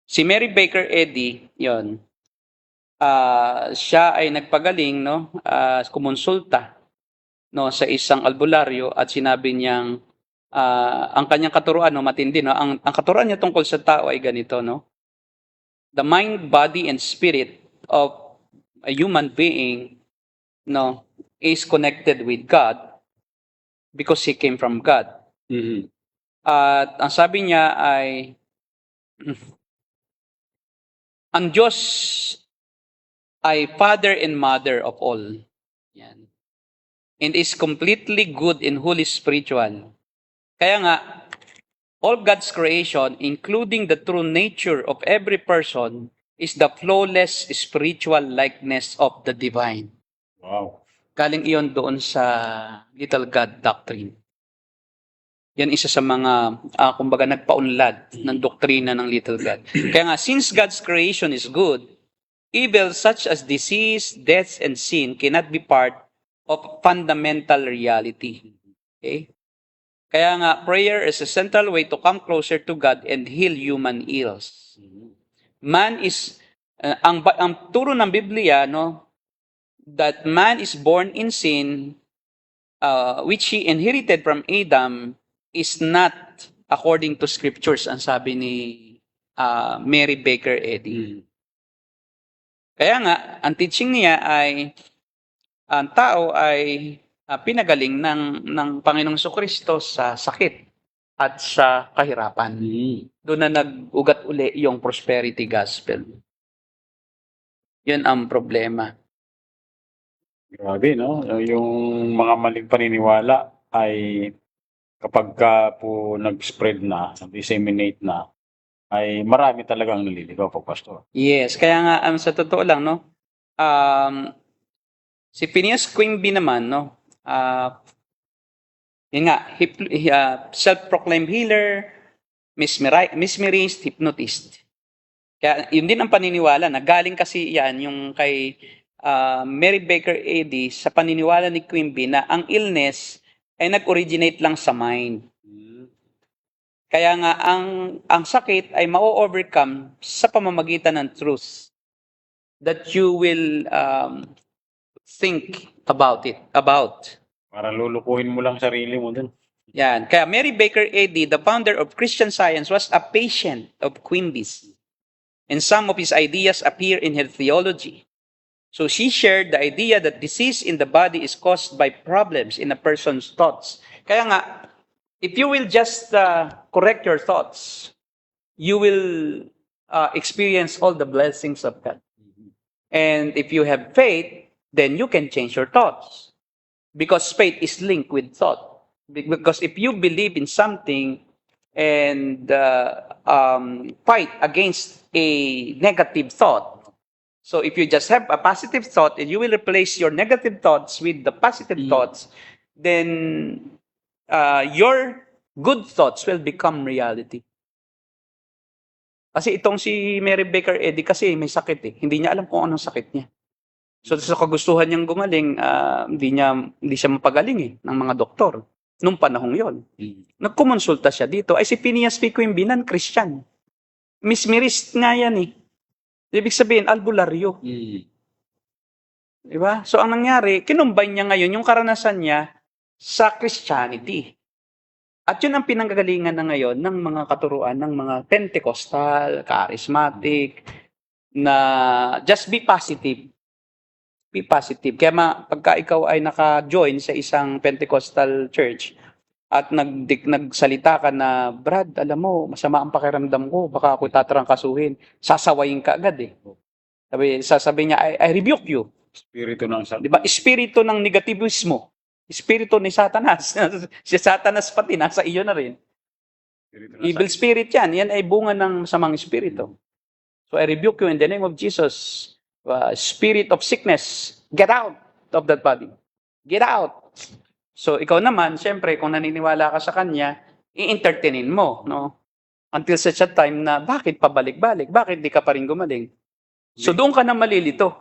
Speaker 2: Si Mary Baker Eddy, yon. Siya ay nagpagaling, no, kumonsulta, no, sa isang albularyo at sinabi niyang ang kanyang katuruan, no, matindi, no, ang katuruan niya tungkol sa tao ay ganito, no. The mind, body, and spirit of a human being, no, is connected with God because he came from God. At ang sabi niya ay ang Diyos ay Father and Mother of all. Yan. And is completely good and wholly spiritual. Kaya nga, all God's creation, including the true nature of every person, is the flawless spiritual likeness of the divine.
Speaker 3: Wow.
Speaker 2: Galing iyon doon sa Little God Doctrine. Yan isa sa mga, kumbaga, nagpaunlad ng doktrina ng Little God. Kaya nga, since God's creation is good, evil such as disease, death, and sin cannot be part of fundamental reality. Okay? Kaya nga, prayer is a central way to come closer to God and heal human ills. Man is, ang turo ng Biblia, no, that man is born in sin, which he inherited from Adam, is not according to scriptures, ang sabi ni Mary Baker Eddy. Kaya nga, ang teaching niya ay ang tao ay pinagaling ng Panginoong Jesucristo sa sakit at sa kahirapan. Doon na nag-ugat uli yung prosperity gospel. Yun ang problema.
Speaker 3: Grabe, no? Yung mga maling paniniwala ay kapag po nag-spread na, disseminate na, ay marami talagang naliligaw po, Pastor.
Speaker 2: Yes, kaya nga sa totoo lang, no, si Phineas Quimby naman, no, yun nga, self-proclaimed healer, mesmerist, hypnotist. Kaya yun din ang paniniwala na galing kasi yan yung kay Mary Baker Eddy sa paniniwala ni Quimby na ang illness ay nag-originate lang sa mind. Kaya nga ang sakit ay ma-overcome sa pamamagitan ng truth that you will think about.
Speaker 3: Para lulukuhin mo lang sarili mo dun.
Speaker 2: Yan. Kaya Mary Baker Eddy, the founder of Christian Science, was a patient of Quimby's. And some of his ideas appear in her theology. So she shared the idea that disease in the body is caused by problems in a person's thoughts. Kaya nga, if you will just correct your thoughts, you will experience all the blessings of God. And if you have faith, then you can change your thoughts. Because faith is linked with thought. Because if you believe in something and fight against a negative thought, so if you just have a positive thought and you will replace your negative thoughts with the positive thoughts, then your good thoughts will become reality. Kasi itong si Mary Baker Eddy kasi may sakit eh. Hindi niya alam kung anong sakit niya. So sa kagustuhan niyang gumaling, hindi siya mapagaling eh ng mga doktor nung panahong yon. Nagkumonsulta siya dito. Ay si Phineas P. Quimby, non-Christian. Mesmerist nga yan eh. Ibig sabihin, albularyo. Diba? So, ang nangyari, kinumbine niya ngayon yung karanasan niya sa Christianity. At yun ang pinanggagalingan na ngayon ng mga katuruan ng mga Pentecostal, charismatic, na just be positive. Be positive. Kaya pagka ikaw ay naka-join sa isang Pentecostal church at nagsalita ka na, Brad, alam mo, masama ang pakiramdam ko, baka ako tatrangkasuhin. Sasawayin ka agad eh. Sabi niya, I rebuke you.
Speaker 3: Espiritu ng sakit.
Speaker 2: Diba? Espiritu ng negativismo. Espiritu ni Satanas. Si Satanas pati nasa iyo na rin. Evil spirit yan. Yan ay bunga ng masamang espiritu. So I rebuke you in the name of Jesus. Spirit of sickness, get out of that body. Get out. So ikaw naman, syempre, kung naniniwala ka sa kanya, i-entertainin mo, no? Until such a time na bakit pabalik-balik? Bakit di ka pa rin gumaling? So doon ka na malilito.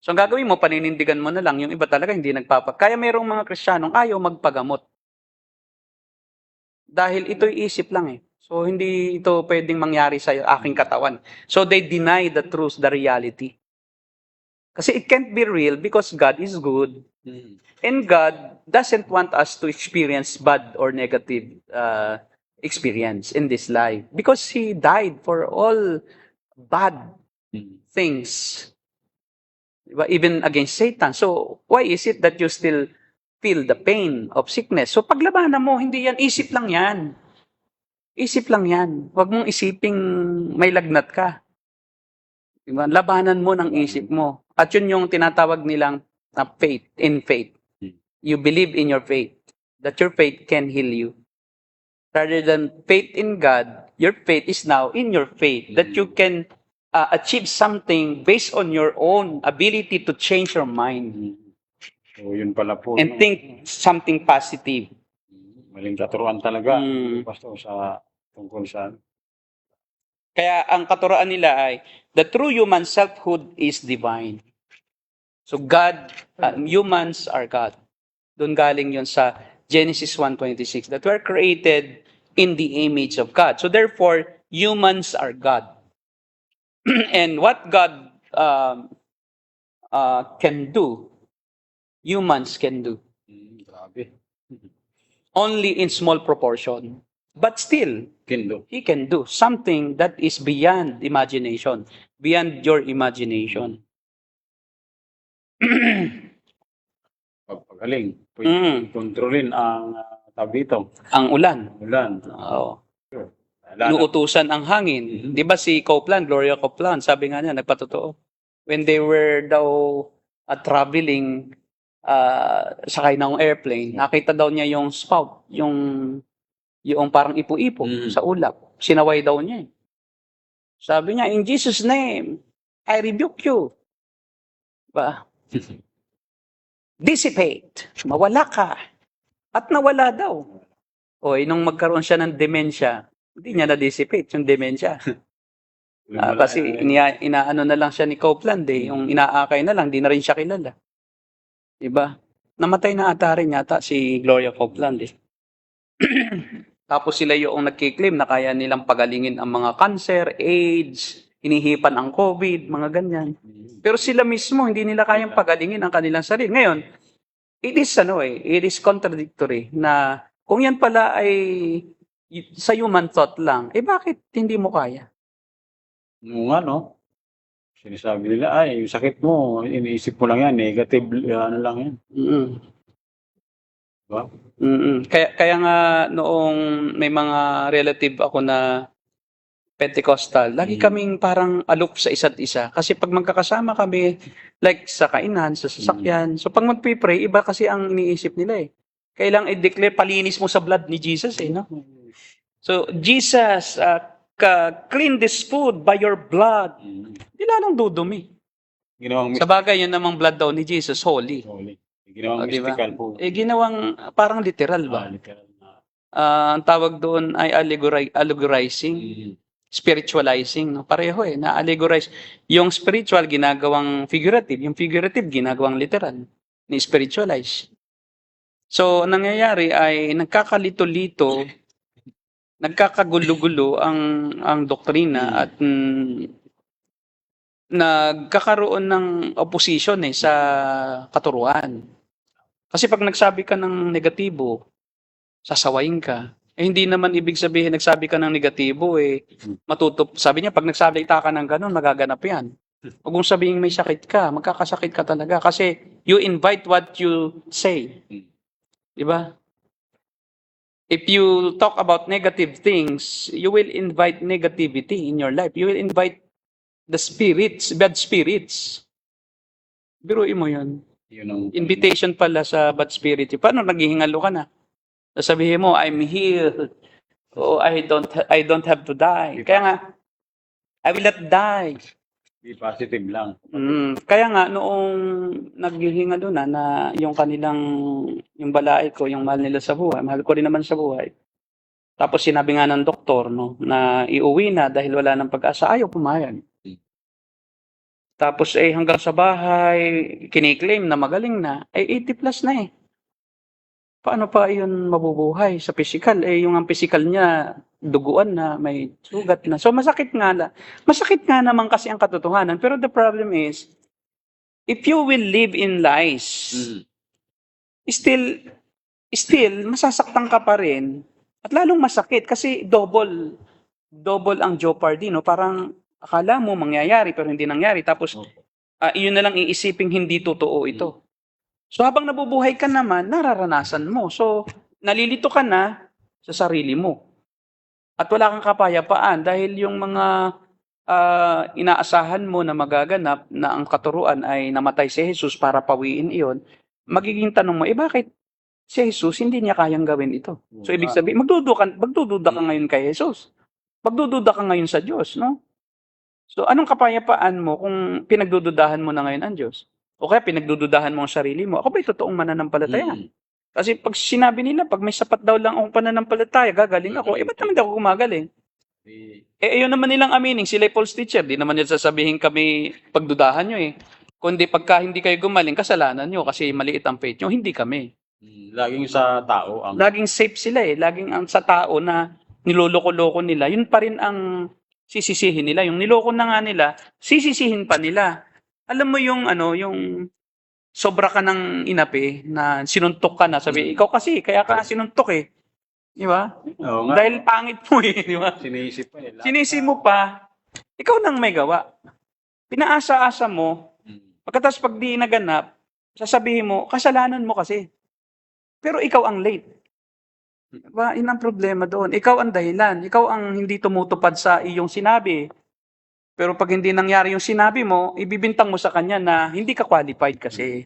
Speaker 2: So ang gagawin mo, paninindigan mo na lang. Yung iba talaga hindi Kaya mayroong mga Kristiyanong ayaw magpagamot. Dahil ito'y isip lang eh. So hindi ito pwedeng mangyari sa aking katawan. So they deny the truth, the reality. Kasi it can't be real because God is good. And God doesn't want us to experience bad or negative experience in this life. Because He died for all bad things. Diba? Even against Satan. So, why is it that you still feel the pain of sickness? So, paglabanan mo, hindi yan, isip lang yan. Isip lang yan. Huwag mong isiping may lagnat ka. Diba? Labanan mo ng isip mo. At yun yung tinatawag nilang faith, in faith. You believe in your faith, that your faith can heal you. Rather than faith in God, your faith is now in your faith, that you can achieve something based on your own ability to change your mind
Speaker 3: So, yun pala po.
Speaker 2: and think something positive.
Speaker 3: Maling katuruan talaga, Pastor, sa tungkol sa...
Speaker 2: Kaya ang katuroan nila ay, the true human selfhood is divine. So God, humans are God. Doon galing yun sa Genesis 1:26, that we're created in the image of God. So therefore, humans are God. And what God can do, humans can do.
Speaker 3: Grabe.
Speaker 2: Only in small proportion. But still,
Speaker 3: Kindo.
Speaker 2: He can do something that is beyond imagination, beyond your imagination.
Speaker 3: Pagpagaling. Pwede kontrolin ang tawag dito.
Speaker 2: Ang ulan.
Speaker 3: Ulan.
Speaker 2: Oo.
Speaker 3: Lalo,
Speaker 2: Inuutusan ang hangin. Di ba si Copeland, Gloria Copeland, sabi nga niya, nagpatotoo. When they were daw traveling, sakay ng airplane, nakita daw niya yung spout, yung parang ipo-ipo sa ulap. Sinaway daw niya. Sabi niya, in Jesus' name, I rebuke you. Diba? Dissipate. Mawala ka. At nawala daw. O, nung magkaroon siya ng demensya, hindi niya na-dissipate yung demensya. Kasi inaano na lang siya ni Copeland yung inaakay na lang, di na rin siya kilala. Diba? Namatay na ata rin yata si Gloria Copeland Tapos sila yung nagkiklaim na kaya nilang pagalingin ang mga cancer, AIDS, hinihipan ang COVID, mga ganyan. Pero sila mismo, hindi nila kayang pagalingin ang kanilang sarili. Ngayon, it is contradictory na kung yan pala ay sa human thought lang, bakit hindi mo kaya?
Speaker 3: Nung ano, sinasabi nila, ay, yung sakit mo, iniisip mo lang yan, negative, ano lang yan. Diba?
Speaker 2: Kaya nga noong may mga relative ako na Pentecostal, lagi kaming parang aloof sa isa't isa. Kasi pag magkakasama kami, like sa kainan, sa sasakyan, so pag magpipray, iba kasi ang iniisip nila Kailang i-declare, palinis mo sa blood ni Jesus no? So, Jesus, clean this food by your blood. Hindi lalong dudumi. Sa bagay, yun namang blood daw ni Jesus, holy.
Speaker 3: Ginawang mystical po.
Speaker 2: Ginawang parang literal ba?
Speaker 3: Literal na.
Speaker 2: Ang tawag doon ay allegorizing, spiritualizing. No? Pareho na-allegorize. Yung spiritual, ginagawang figurative. Yung figurative, ginagawang literal. Ni-spiritualize. So, nangyayari ay nagkakalito-lito, nagkakagulo-gulo ang doktrina at nagkakaroon ng opposition sa katuruan. Kasi pag nagsabi ka ng negatibo, sasawayin ka. Hindi naman ibig sabihin nagsabi ka ng negatibo sabi niya pag nagsalita ka ng ganun, magaganap yan. Huwag mong sabihin may sakit ka, magkakasakit ka talaga kasi you invite what you say. Diba? If you talk about negative things, you will invite negativity in your life. You will invite the spirits, bad spirits. Biruin mo yun.
Speaker 3: Yun ang
Speaker 2: Invitation pala sa bad spirit. Paano naghihingalo ka na? Sasabihin mo, I'm healed. Oh, I don't have to die. Kaya nga, I will not die.
Speaker 3: Be positive lang.
Speaker 2: Kaya nga, noong naghihingalo na yung kanilang, yung balae ko, yung mahal nila sa buhay, mahal ko rin naman sa buhay. Tapos sinabi nga ng doktor, no, na iuwi na dahil wala ng pag-asa, ayaw pumayag. Tapos hanggang sa bahay, kiniklaim na magaling na, 80 plus na eh. Paano pa yun mabubuhay sa physical? Yung ang physical niya, duguan na, may sugat na. So masakit nga naman kasi ang katotohanan. Pero the problem is, if you will live in lies, still, masasaktan ka pa rin. At lalong masakit kasi double ang jeopardy, no? Parang akala mo mangyayari pero hindi nangyari. Tapos, iyon na lang iisiping hindi totoo ito. So habang nabubuhay ka naman, nararanasan mo. So, nalilito ka na sa sarili mo. At wala kang kapayapaan dahil yung mga inaasahan mo na magaganap na ang katuruan ay namatay si Jesus para pawiin iyon, magiging tanong mo, bakit si Jesus hindi niya kayang gawin ito? So, ibig sabihin, magdududa ka ngayon kay Jesus. Magdududa ka ngayon sa Diyos, no? So, anong kapayapaan mo kung pinagdududahan mo na ngayon ang Diyos? O kaya pinagdududahan mo ang sarili mo, ako ba'y totoong mananampalataya? Kasi pag sinabi nila, pag may sapat daw lang akong pananampalataya, gagaling ako, ba't naman di ako gumagaling? Yun naman nilang aminin, sila false teacher, di naman nila sasabihin kami pagdudahan nyo eh. Kundi pagka hindi kayo gumaling, kasalanan nyo kasi maliit ang faith nyo, hindi kami.
Speaker 3: Laging sa tao.
Speaker 2: Laging safe sila eh, laging ang sa tao na niloloko-loko nila, yun pa rin ang sisisihin nila. Yung niloko na nga nila, sisisihin pa nila. Alam mo yung yung sobra ka ng inapi na sinuntok ka na, sabi, ikaw kasi, kaya ka sinuntok eh. Di ba?
Speaker 3: Oo nga.
Speaker 2: Dahil pangit mo eh, di ba?
Speaker 3: Sinisip pa eh.
Speaker 2: Sinisi mo pa, ikaw nang may gawa. Pinaasa-asa mo, pagkatapos pag di naganap, sasabihin mo, kasalanan mo kasi. Pero ikaw ang late. Diba? Yun ang problema doon. Ikaw ang dahilan. Ikaw ang hindi tumutupad sa iyong sinabi. Pero pag hindi nangyari yung sinabi mo, ibibintang mo sa kanya na hindi ka qualified kasi.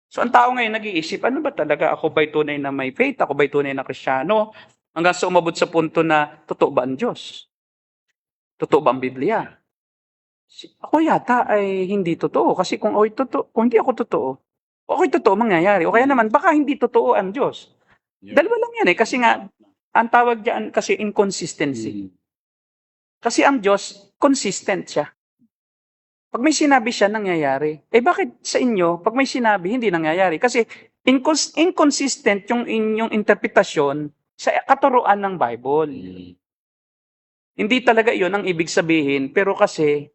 Speaker 2: So ang tao ngayon nag-iisip, ano ba talaga? Ako ba'y tunay na may faith? Ako ba'y tunay na Kristiyano? Hanggang sa umabot sa punto na, totoo ba ang Diyos? Totoo ba ang Biblia? Ako yata ay hindi totoo. Kasi kung hindi ako totoo, ako'y totoo mangyayari. O kaya naman, baka hindi totoo ang Diyos. Dalawa lang yan eh. Kasi nga, ang tawag diyan kasi inconsistency. Kasi ang Diyos, consistent siya. Pag may sinabi siya, nangyayari. Bakit sa inyo, pag may sinabi, hindi nangyayari? Kasi inconsistent yung inyong interpretasyon sa katuruan ng Bible. Hindi talaga iyon ang ibig sabihin, pero kasi,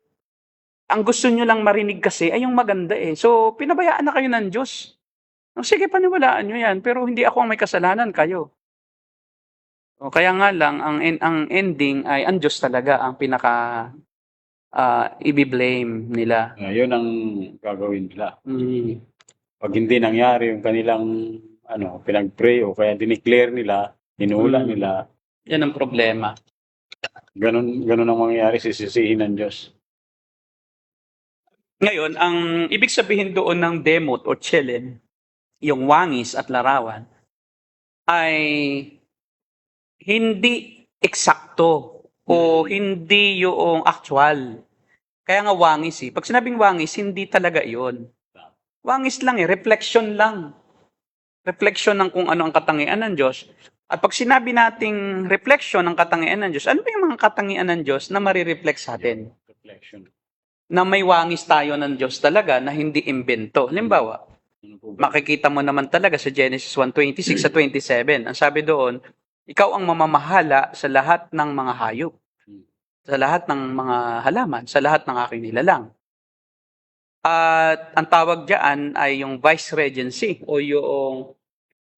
Speaker 2: ang gusto nyo lang marinig kasi ay yung maganda eh. So, pinabayaan na kayo ng Diyos. Sige, paniwalaan nyo yan, pero hindi ako ang may kasalanan, kayo. O, kaya nga lang, ang ending ay ang Diyos talaga ang pinaka i-blame nila.
Speaker 3: Yun ang gagawin nila. Pag hindi nangyari yung kanilang pinag-pray o kaya dineclare nila, hinula nila.
Speaker 2: Yan ang problema.
Speaker 3: Ganun ang mangyayari, sisisihin ng Diyos.
Speaker 2: Ngayon, ang ibig sabihin doon ng demot o chelen, yung wangis at larawan, ay hindi eksakto o hindi yung actual. Kaya nga wangis eh. Pag sinabing wangis, hindi talaga yon. Wangis lang eh, reflection lang. Reflection ng kung ano ang katangian ng Diyos. At pag sinabi nating reflection ng katangian ng Diyos, ano ba yung mga katangian ng Diyos na marireflect sa atin?
Speaker 3: Reflection.
Speaker 2: Na may wangis tayo ng Diyos talaga na hindi imbento. Halimbawa, makikita mo naman talaga sa Genesis 1:26 sa 27. Ang sabi doon, ikaw ang mamamahala sa lahat ng mga hayop, sa lahat ng mga halaman, sa lahat ng aking nilalang. At ang tawag diyan ay yung vice regency o yung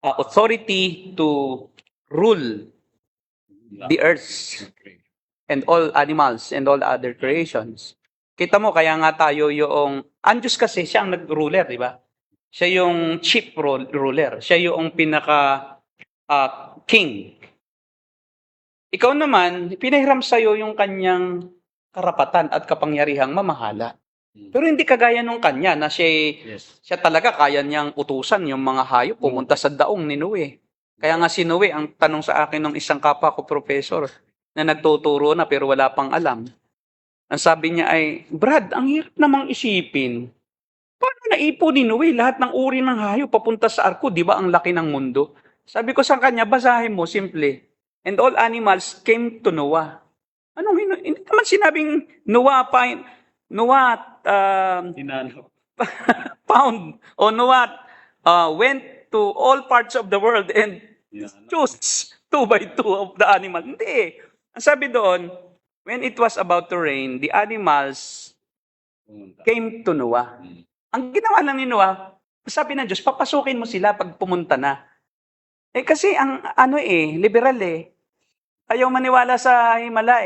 Speaker 2: authority to rule the earth and all animals and all other creations. Kita mo, kaya nga tayo ang Diyos kasi siya ang nag-ruler, di ba? Siya yung chief ruler. Siya yung pinaka king. Ikaw naman, pinahiram sa'yo yung kanyang karapatan at kapangyarihang mamahala. Pero hindi kagaya nung kanya na
Speaker 3: Yes.
Speaker 2: siya talaga kaya niyang utusan yung mga hayop pumunta sa daong ni Noe. Kaya nga si Noe, ang tanong sa akin ng isang kapwa ko professor na nagtuturo na pero wala pang alam. Ang sabi niya ay, Brad, ang hirap namang isipin. Paano naipon ni Noe lahat ng uri ng hayop papunta sa arko? Di ba ang laki ng mundo? Sabi ko sa kanya, basahin mo, simple. And all animals came to Noah. Hindi naman sinabing Noah
Speaker 3: Hinanap.
Speaker 2: found o Noah went to all parts of the world and
Speaker 3: Hinanap.
Speaker 2: chose 2 by 2 of the animal. Hindi. Ang sabi doon, when it was about to rain, the animals
Speaker 3: Pumunta.
Speaker 2: came to Noah.
Speaker 3: Mm.
Speaker 2: Ang ginawa lang ni Noah, sabi ng Diyos, papasukin mo sila pag pumunta na. Kasi ang liberal ayaw maniwala sa himala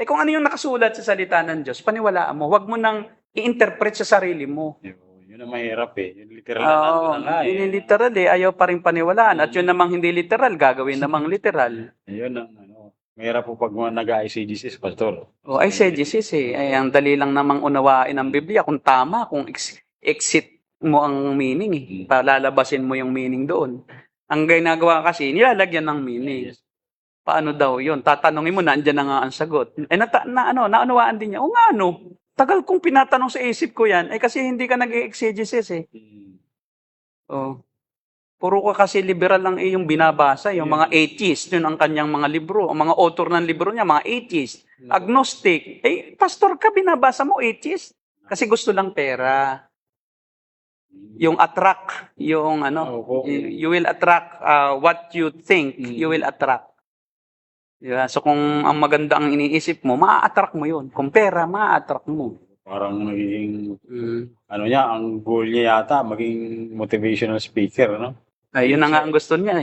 Speaker 2: kung ano yung nakasulat sa salita ng Diyos, paniwalaan mo. Huwag mo nang i-interpret sa sarili mo.
Speaker 3: Yun ang mahirap Yung literal na
Speaker 2: Oo,
Speaker 3: nandun na nga
Speaker 2: hindi literal ayaw pa rin paniwalaan. At yun namang hindi literal, gagawin namang literal.
Speaker 3: Ayun ang mahirap po pag mga nag-ICGCs, Pastor.
Speaker 2: O, exegesis ay ang dali lang namang unawain ang Biblia kung tama, kung exit mo ang meaning palalabasin mo yung meaning doon. Ang ginagawa kasi, nilalagyan ng meaning.
Speaker 3: Yes.
Speaker 2: Paano daw yun? Tatanungin mo, nandiyan na nga ang sagot. Naunawaan din niya. O nga, tagal kong pinatanong sa isip ko yan. Kasi hindi ka nag-exegesis Oh. Puro ka kasi liberal lang yung binabasa. Yung mga atheist, yun ang kanyang mga libro. Ang mga author ng libro niya, mga atheist. Agnostic. Pastor ka, binabasa mo atheist. Kasi gusto lang pera. Yung attract, yung you will attract what you think, you will attract. Diba? So kung ang maganda ang iniisip mo, maa-attract mo yun. Kung pera, maa-attract mo.
Speaker 3: Parang naging, ang goal niya yata, maging motivational speaker, no?
Speaker 2: Ay, yun na nga ang gusto niya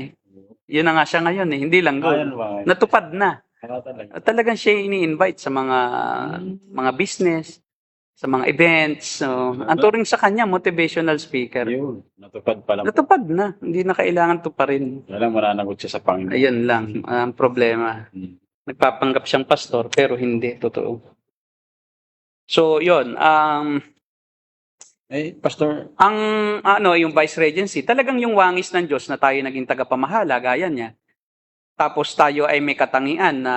Speaker 2: Yun na nga siya ngayon Hindi lang goal. Natupad na. Talagang siya ini-invite sa mga business, sa mga events. So, ang turing sa kanya, motivational speaker.
Speaker 3: Yun, natupad pa lang.
Speaker 2: Natupad na. Hindi na kailangan tuparin.
Speaker 3: Walang mananagot siya sa Panginoon.
Speaker 2: Ayun lang ang problema. Nagpapanggap siyang pastor pero hindi totoo. So, yun.
Speaker 3: Pastor,
Speaker 2: Ang yung vice regency, talagang yung wangis ng Diyos na tayo naging tagapamahala, gaya niya. Tapos tayo ay may katangian na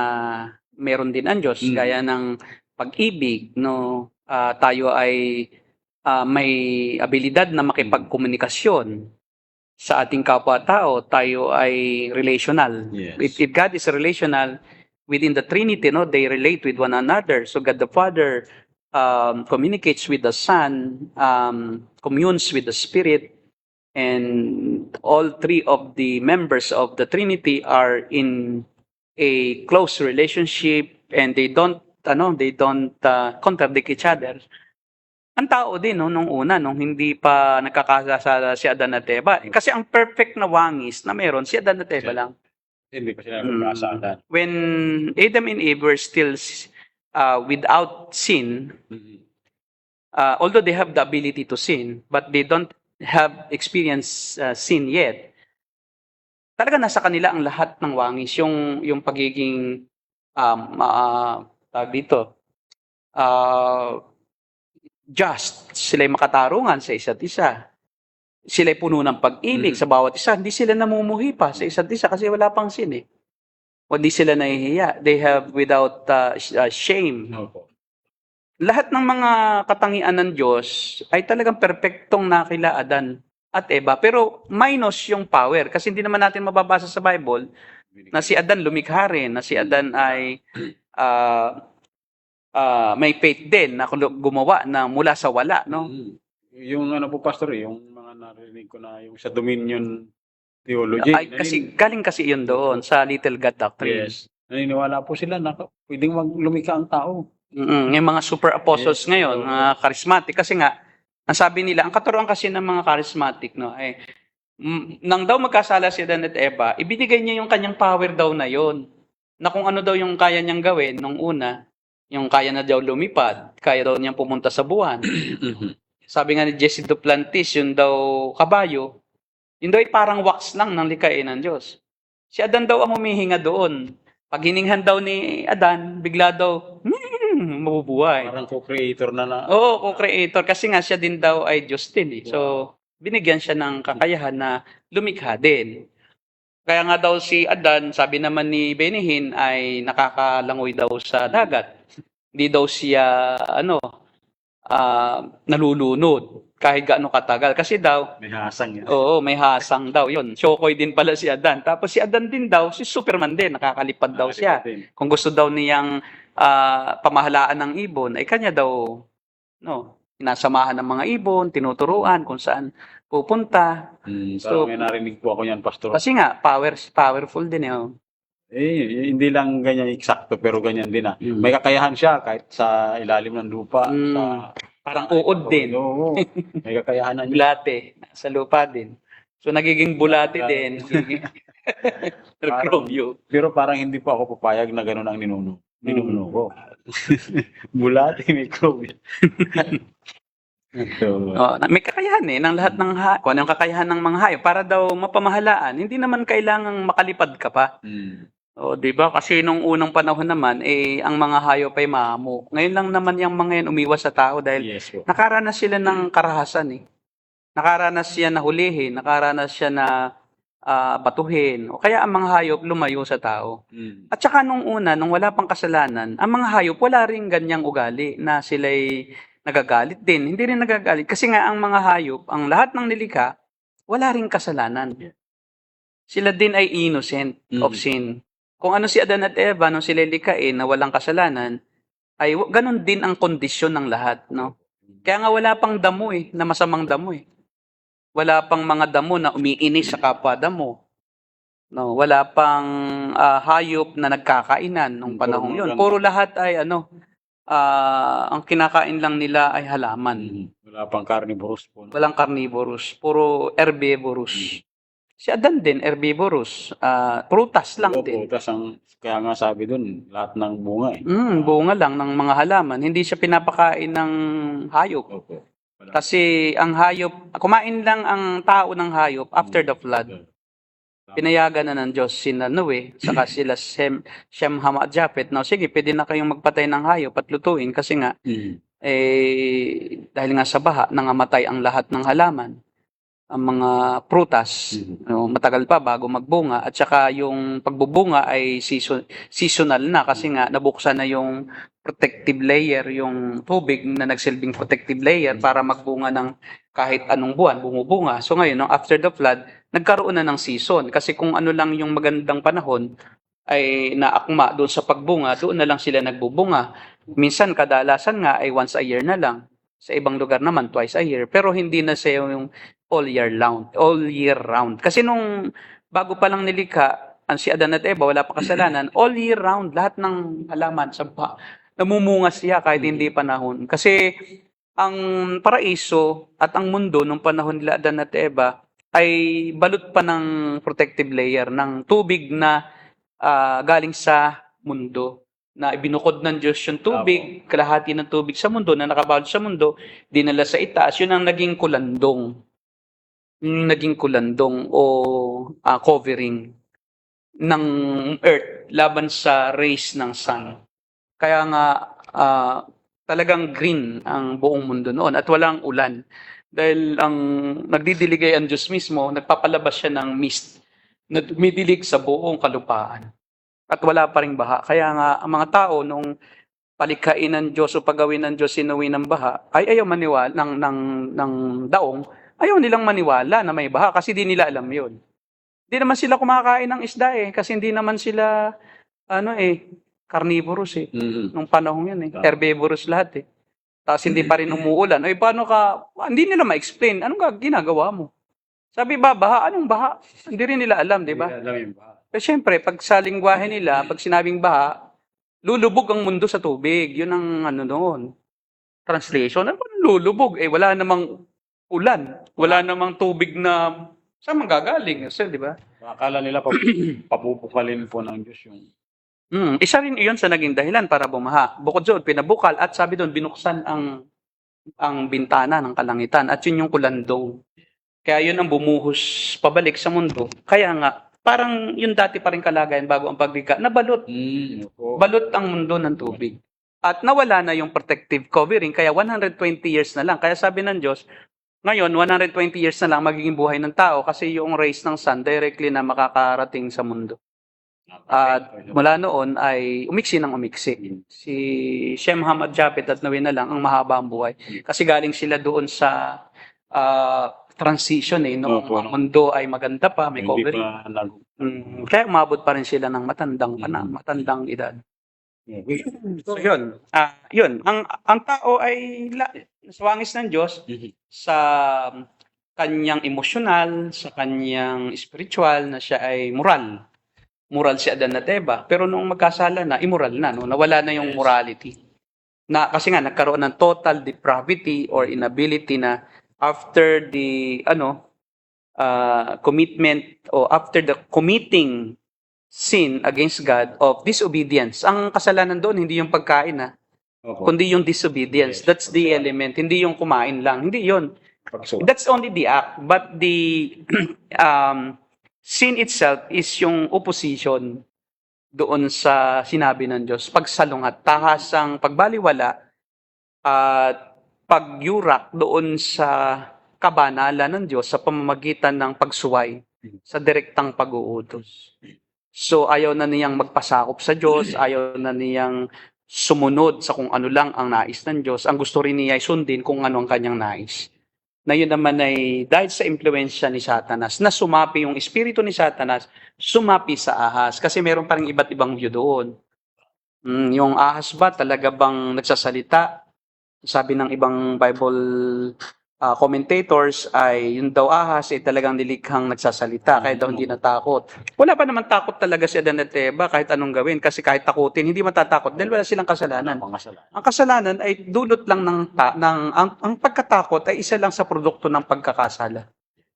Speaker 2: meron din ang Diyos, gaya ng pag-ibig, no? Tayo ay may abilidad na makipagkomunikasyon sa ating kapwa-tao. Tayo ay relational.
Speaker 3: Yes.
Speaker 2: If God is relational within the Trinity, no, they relate with one another. So God the Father communicates with the Son, communes with the Spirit, and all three of the members of the Trinity are in a close relationship, and they don't contradict each other. Ang tao din nung una, nung hindi pa nagkakasala si Adan at Eva. Kasi ang perfect na wangis na meron si Adan at Eva lang.
Speaker 3: hindi pa sila nagkasala.
Speaker 2: When Adam and Eve were still without sin, although they have the ability to sin, but they don't have experienced sin yet, talaga nasa kanila ang lahat ng wangis, yung pagiging just. Sila'y makatarungan sa isa't isa. Sila'y puno ng pag-ibig sa bawat isa. Hindi sila namumuhi pa sa isa't isa kasi wala pang sin O di sila nahihiya. They have without shame.
Speaker 3: Opo.
Speaker 2: Lahat ng mga katangian ng Diyos ay talagang perpektong nakila Adan at Eva. Pero minus yung power. Kasi hindi naman natin mababasa sa Bible na si Adan lumikha rin, na si Adan ay may faith din na gumawa na mula sa wala, no?
Speaker 3: Yung po, Pastor, yung mga narinig ko na yung sa Dominion Theology.
Speaker 2: Ay, galing kasi yun doon sa Little God Doctrine.
Speaker 3: Yes. Naniniwala po sila na pwedeng lumikha ang tao.
Speaker 2: Yung mga super apostles ngayon, mga charismatic, kasi nga, ang sabi nila, ang katuruan kasi ng mga charismatic, no, nang daw magkasala si Adan at Eva, ibinigay niya yung kanyang power daw na yon, na kung ano daw yung kaya niyang gawin nung una, yung kaya na daw lumipad, kaya daw niyang pumunta sa buwan. Sabi nga ni Jesse Duplantis, yun daw kabayo, yun daw ay parang wax lang ng likhain ng Diyos. Si Adan daw ang humihinga doon. Pag hininghan daw ni Adan, bigla daw, mabubuhay.
Speaker 3: Parang co-creator na.
Speaker 2: Oo, co-creator. Kasi nga siya din daw ay Diyos din eh. So, binigyan siya ng kakayahan na lumikha din. Kaya nga daw si Adan, sabi naman ni Benihin, ay nakakalangoy daw sa dagat. Hindi daw siya, nalulunod kahit gaano katagal. Kasi daw,
Speaker 3: May hasang yan.
Speaker 2: oo, may hasang daw yun. Shokoy din pala si Adan. Tapos si Adan din daw, si Superman din, nakakalipad daw siya. Kung gusto daw niyang pamahalaan ng ibon, ay kanya daw, inasamahan ng mga ibon, tinuturuan kung saan pupunta.
Speaker 3: So, may narinig po ako yan, Pastor.
Speaker 2: Kasi nga, powerful din eh. Oh.
Speaker 3: Hindi lang ganyan eksakto, pero ganyan din. May kakayahan siya kahit sa ilalim ng lupa.
Speaker 2: Parang uod din.
Speaker 3: Oo, may kakayahan na niya.
Speaker 2: Bulate, sa lupa din. So, nagiging bulate din. Nagkrobyo.
Speaker 3: Pero parang hindi po ako papayag na gano'n ang ninuno ko. Bulate, may crowd. So,
Speaker 2: May kakayahan ng lahat ng kung ano yung kakayahan ng mga hayop para daw mapamahalaan. Hindi naman kailangang makalipad ka pa. O, 'di ba? Kasi nung unang panahon naman ang mga hayop ay maamo. Ngayon lang naman yung mga yan umiwas sa tao dahil
Speaker 3: yes po.
Speaker 2: nakaranas sila ng karahasan eh. Nakaranas siya na hulihin, nakaranas siya na batuhin. O kaya ang mga hayop lumayo sa tao. At saka nung wala pang kasalanan, ang mga hayop wala ring ganyang ugali na sila'y nagagalit din. Hindi rin nagagalit. Kasi nga ang mga hayop, ang lahat ng nilikha, wala ring kasalanan. Sila din ay innocent of sin. Kung ano si Adan at Eva, nung sila likhain na walang kasalanan, ay ganun din ang kondisyon ng lahat. No? Kaya nga wala pang damo na masamang damo Wala pang mga damo na umiinis sa kapwa damo. No, wala pang hayop na nagkakainan nung panahon yun. Puro lahat ay ang kinakain lang nila ay halaman.
Speaker 3: Wala pang carnivorous po.
Speaker 2: Walang carnivorous, puro herbivorous. Si Adan din herbivorous, prutas lang din.
Speaker 3: Prutas kaya nga sabi dun, lahat ng bunga
Speaker 2: Bunga lang ng mga halaman, hindi siya pinapakain ng hayop.
Speaker 3: Opo.
Speaker 2: Kasi ang hayop, kumain lang ang tao ng hayop after the flood. Pinayagan na ng Diyos sina Noe, saka sila Shem, Ham at Japhet. Now, sige, pwede na kayong magpatay ng hayop at lutuin kasi nga, dahil nga sa baha, nangamatay ang lahat ng halaman, ang mga prutas, matagal pa bago magbunga, at saka yung pagbubunga ay seasonal na kasi nga nabuksan na yung protective layer, yung tubig na nagsilbing protective layer para magbunga ng kahit anong buwan, bumubunga. So ngayon, after the flood, nagkaroon na ng season. Kasi kung ano lang yung magandang panahon ay naakma doon sa pagbunga, doon na lang sila nagbubunga. Minsan, kadalasan nga ay once a year na lang. Sa ibang lugar naman, twice a year. Pero hindi na siya yung all year round. Kasi nung bago pa lang nilikha, si Adan at Eva, wala pa kasalanan, all year round, lahat ng halaman, namumunga siya kahit hindi panahon. Kasi ang paraiso at ang mundo nung panahon nila Adan at Eva ay balot pa ng protective layer ng tubig na galing sa mundo. Na ibinukod ng Diyos yung tubig, kalahati ng tubig sa mundo na nakabalot sa mundo, dinala sa itaas, yun ang naging kulandong. Yung naging kulandong o covering ng earth laban sa rays ng sun. Kaya nga talagang green ang buong mundo noon at walang ulan. Dahil ang nagdidiligay ang Diyos mismo, nagpapalabas siya ng mist na dumidilig sa buong kalupaan. At wala pa ring baha. Kaya nga ang mga tao nung palikhain ng Diyos o pagawin ng Diyos sinuwi ng baha, ay ayaw maniwala ng daong, ayaw nilang maniwala na may baha kasi di nila alam yun. Hindi naman sila kumakain ng isda kasi hindi naman sila carnivorous nung panahon yun herbivorous lahat Tapos hindi pa rin umuulan. Paano ka, hindi nila ma-explain, anong ginagawa mo? Sabi ba, baha? Anong baha? Hindi rin nila alam, di ba?
Speaker 3: Hindi alam yung baha.
Speaker 2: Pero syempre, pag sa lingwahe nila, pag sinabing baha, lulubog ang mundo sa tubig. Yun ang noon. Translation, ano lulubog? Wala namang ulan. Wala namang tubig na saan manggagaling? Di ba?
Speaker 3: Akala nila papupukalin po ng Diyos yung
Speaker 2: isa rin iyon sa naging dahilan para bumaha. Bukod doon, pinabukal at sabi doon, binuksan ang bintana ng kalangitan at yun yung kulandong. Kaya yun ang bumuhos pabalik sa mundo. Kaya nga, parang yung dati pa rin kalagayan bago ang paglikha, nabalot. Balot ang mundo ng tubig. At nawala na yung protective covering, kaya 120 years na lang. Kaya sabi ng Diyos, ngayon, 120 years na lang magiging buhay ng tao kasi yung rays ng sun directly na makakarating sa mundo. At mula noon ay umiksi ng umiksi. Si Shem Hamad Japhet at Nawi na lang ang mahaba ang buhay. Kasi galing sila doon sa transition noong
Speaker 3: Opo,
Speaker 2: ang mundo ay maganda pa, may
Speaker 3: Hindi
Speaker 2: covering.
Speaker 3: pa
Speaker 2: Kaya umabot pa rin sila ng matandang edad. So yun, yun. Ang tao ay swangis ng Diyos sa kanyang emosyonal, sa kanyang spiritual, na siya ay moral. Moral si Adan at Eva. Pero nung magkasala na, immoral na, no? Nawala na yung morality. Kasi nga, nagkaroon ng total depravity or inability na after the, commitment o after the committing sin against God of disobedience. Ang kasalanan doon, hindi yung pagkain, kundi yung disobedience.
Speaker 3: Yes.
Speaker 2: That's the element. Hindi yung kumain lang. Hindi yun.
Speaker 3: Pagsuot.
Speaker 2: That's only the act. But the sin itself is yung opposition doon sa sinabi ng Diyos. Pagsalungat, tahasang pagbaliwala at pagyurak doon sa kabanalan ng Diyos sa pamamagitan ng pagsuway sa direktang pag-uutos. So ayaw na niyang magpasakop sa Diyos, ayaw na niyang sumunod sa kung ano lang ang nais ng Diyos. Ang gusto rin niya ay sundin kung ano ang kanyang nais. Na yun naman ay dahil sa impluensya ni Satanas, na sumapi yung espiritu ni Satanas, sumapi sa ahas. Kasi meron pa rin iba't ibang view doon. Yung ahas ba talaga bang nagsasalita? Sabi ng ibang Bible commentators ay yung daw ahas ay talagang nilikhang nagsasalita, kaya daw hindi natakot. Wala pa naman takot talaga si Adan at Eva kahit anong gawin, kasi kahit takutin, hindi matatakot dahil wala silang kasalanan. Ang kasalanan ay dulot lang ang pagkatakot ay isa lang sa produkto ng pagkakasala.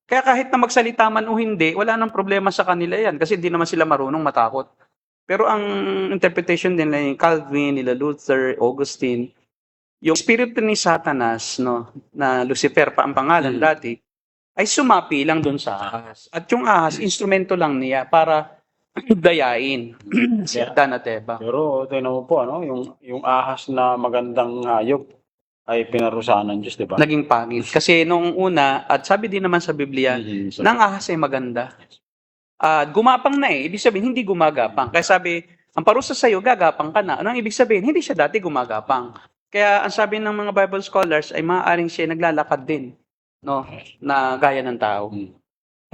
Speaker 2: Kaya kahit na magsalita man o hindi, wala nang problema sa kanila yan kasi hindi naman sila marunong matakot. Pero ang interpretation din ni Calvin, nila Luther, Augustine, yung espiritu ni Satanas, na Lucifer pa ang pangalan dati, ay sumapi lang doon sa ahas. At yung ahas, instrumento lang niya para dayain si Adan at Eva.
Speaker 3: Pero tingnan mo po, yung ahas na magandang hayop ay pinarusahan ng Diyos, di ba?
Speaker 2: Naging pangit. Kasi nung una, at sabi din naman sa Biblia, nang ahas ay maganda. Gumapang na ibig sabihin, hindi gumagapang. Kaya sabi, ang parusa sa'yo, gagapang ka na. Anong ibig sabihin? Hindi siya dati gumagapang. Kaya ang sabi ng mga Bible scholars ay maaaring siya naglalakad din, na gaya ng tao.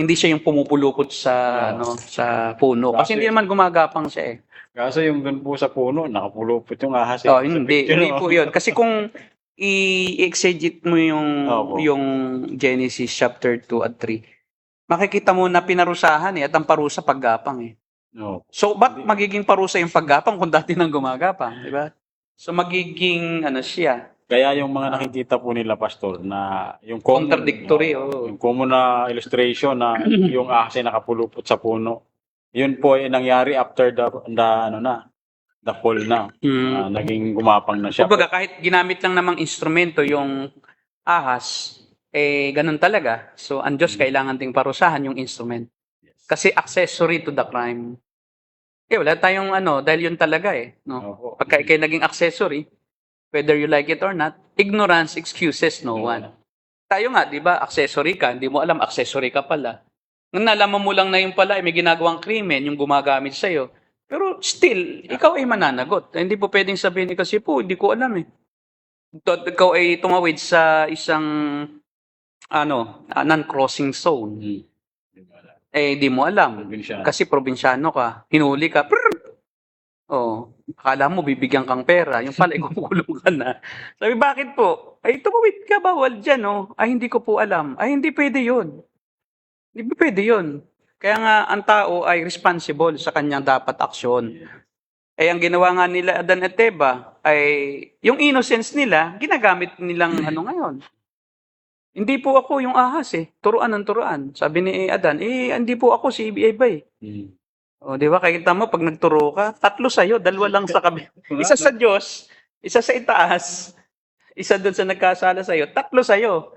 Speaker 2: Hindi siya yung pumupulupot sa sa puno kasi hindi naman gumagapang siya
Speaker 3: Kaso yung dun po sa puno, nakapulupot yung ahas.
Speaker 2: Hindi po 'yun. Kasi kung i-exegete mo yung Genesis chapter 2 at 3, makikita mo na pinarusahan at ang parusa paggapang So ba't magiging parusa yung paggapang kung dati nang gumagapang, di ba? So magiging siya.
Speaker 3: Kaya yung mga nakikita po nila, Pastor, na yung
Speaker 2: contradictory,
Speaker 3: yung common na illustration na yung ahas ay nakapulupot sa puno, yun po ay nangyari after the fall na. Naging gumapang na siya.
Speaker 2: Kumbaga, kahit ginamit lang namang instrumento yung ahas, ganun talaga. So, ang Diyos kailangan ding parusahan yung instrument. Kasi accessory to the crime. Wala tayong dahil yun talaga Pagka ikay naging accessory, whether you like it or not, ignorance excuses no one. Tayo nga, di ba, accessory ka, hindi mo alam, accessory ka pala. Nung nalaman mo lang na yung pala, may ginagawang krimen, yung gumagamit sa'yo. Pero still, ikaw ay mananagot. Hindi po pwedeng sabihin, kasi po, hindi ko alam Ikaw ay tumawid sa isang, non-crossing zone. Di mo alam. Kasi probinsyano ka, hinuli ka, akala mo bibigyan kang pera, yung pala ikukulong ka na. Sabi, bakit po? Tumawid ka, bawal dyan, hindi ko po alam. Hindi pwede yun. Hindi pwede yun. Kaya nga, ang tao ay responsible sa kanyang dapat aksyon. Ang ginawa nga nila Adan at Eva, ay yung innocence nila, ginagamit nilang ngayon. Hindi po ako yung ahas Turuan ng turuan. Sabi ni Adan, hindi po ako si Eva di ba? Kita mo, pag nagturo ka, 3 sa'yo, 2 lang sa kabila. Isa sa Diyos, isa sa itaas, isa doon sa nagkasala sa'yo, 3 sa'yo.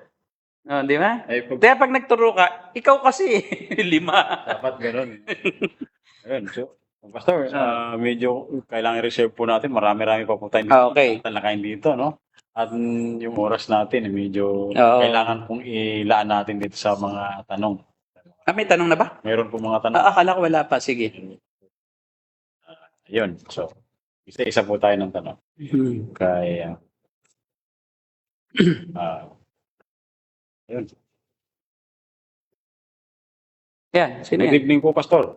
Speaker 2: Di ba? Kaya pag nagturo ka, ikaw kasi 5.
Speaker 3: Dapat gano'n. So, Pastor, medyo kailangan i-reserve po natin. Marami-rami pa po tayong
Speaker 2: Okay.
Speaker 3: talakayin dito, no? At yung oras natin, medyo
Speaker 2: Oo.
Speaker 3: kailangan pong ilaan natin dito sa mga tanong.
Speaker 2: May tanong na ba?
Speaker 3: Meron po mga tanong.
Speaker 2: Akala ko wala pa. Sige.
Speaker 3: Yun. So, isa-isa po tayo ng tanong. Kaya, yun.
Speaker 2: Yan. Sino
Speaker 3: Good
Speaker 2: yan?
Speaker 3: evening po, Pastor.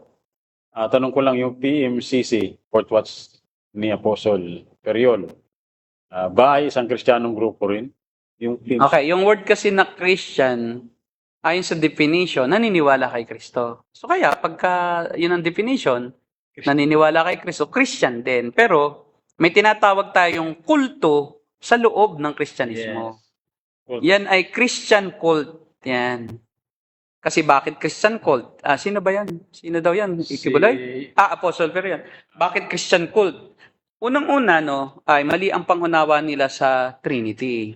Speaker 3: Tanong ko lang yung PMCC, Port Watch ni Apostle Periol. Ba ay isang Kristiyanong grupo rin? Yung PMCC.
Speaker 2: Okay. Yung word kasi na Christian, ayon sa definition, naniniwala kay Kristo. So kaya, pagka yun ang definition, naniniwala kay Kristo, Christian din. Pero, may tinatawag tayong kulto sa loob ng Kristyanismo.
Speaker 3: Cult.
Speaker 2: Yan ay Christian cult. Yan. Kasi bakit Christian cult? Sino ba yan? Sino daw yan? Ikibuloy? Apostle pero yan. Bakit Christian cult? Unang-una, ay mali ang pangunawa nila sa Trinity.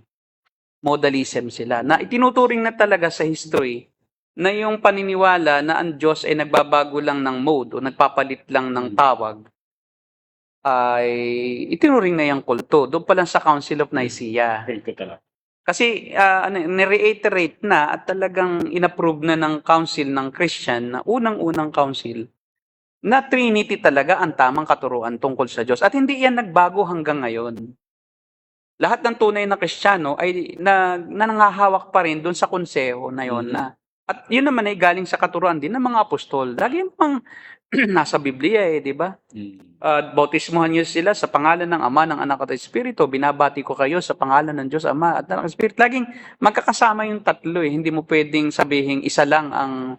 Speaker 2: Modalism sila. Na itinuturing na talaga sa history na yung paniniwala na ang Diyos ay nagbabago lang ng mode o nagpapalit lang ng tawag ay itinuring na yung kulto. Doon pa lang sa Council of Nicaea.
Speaker 3: Kulto talaga.
Speaker 2: Kasi ni-reiterate na at talagang inapprove na ng council ng Christian na unang-unang council na Trinity talaga ang tamang katuruan tungkol sa Diyos. At hindi yan nagbago hanggang ngayon. Lahat ng tunay na Kristiyano ay nangahawak pa rin doon sa konseho na yon na. At yun naman ay galing sa katuruan din ng mga apostol. Lagi namang nasa Biblia di ba? Bautismuhan niyo sila sa pangalan ng Ama, ng Anak at Espiritu. Binabati ko kayo sa pangalan ng Diyos, Ama at Anak at Espiritu. Laging magkakasama yung tatlo Hindi mo pwedeng sabihin isa lang ang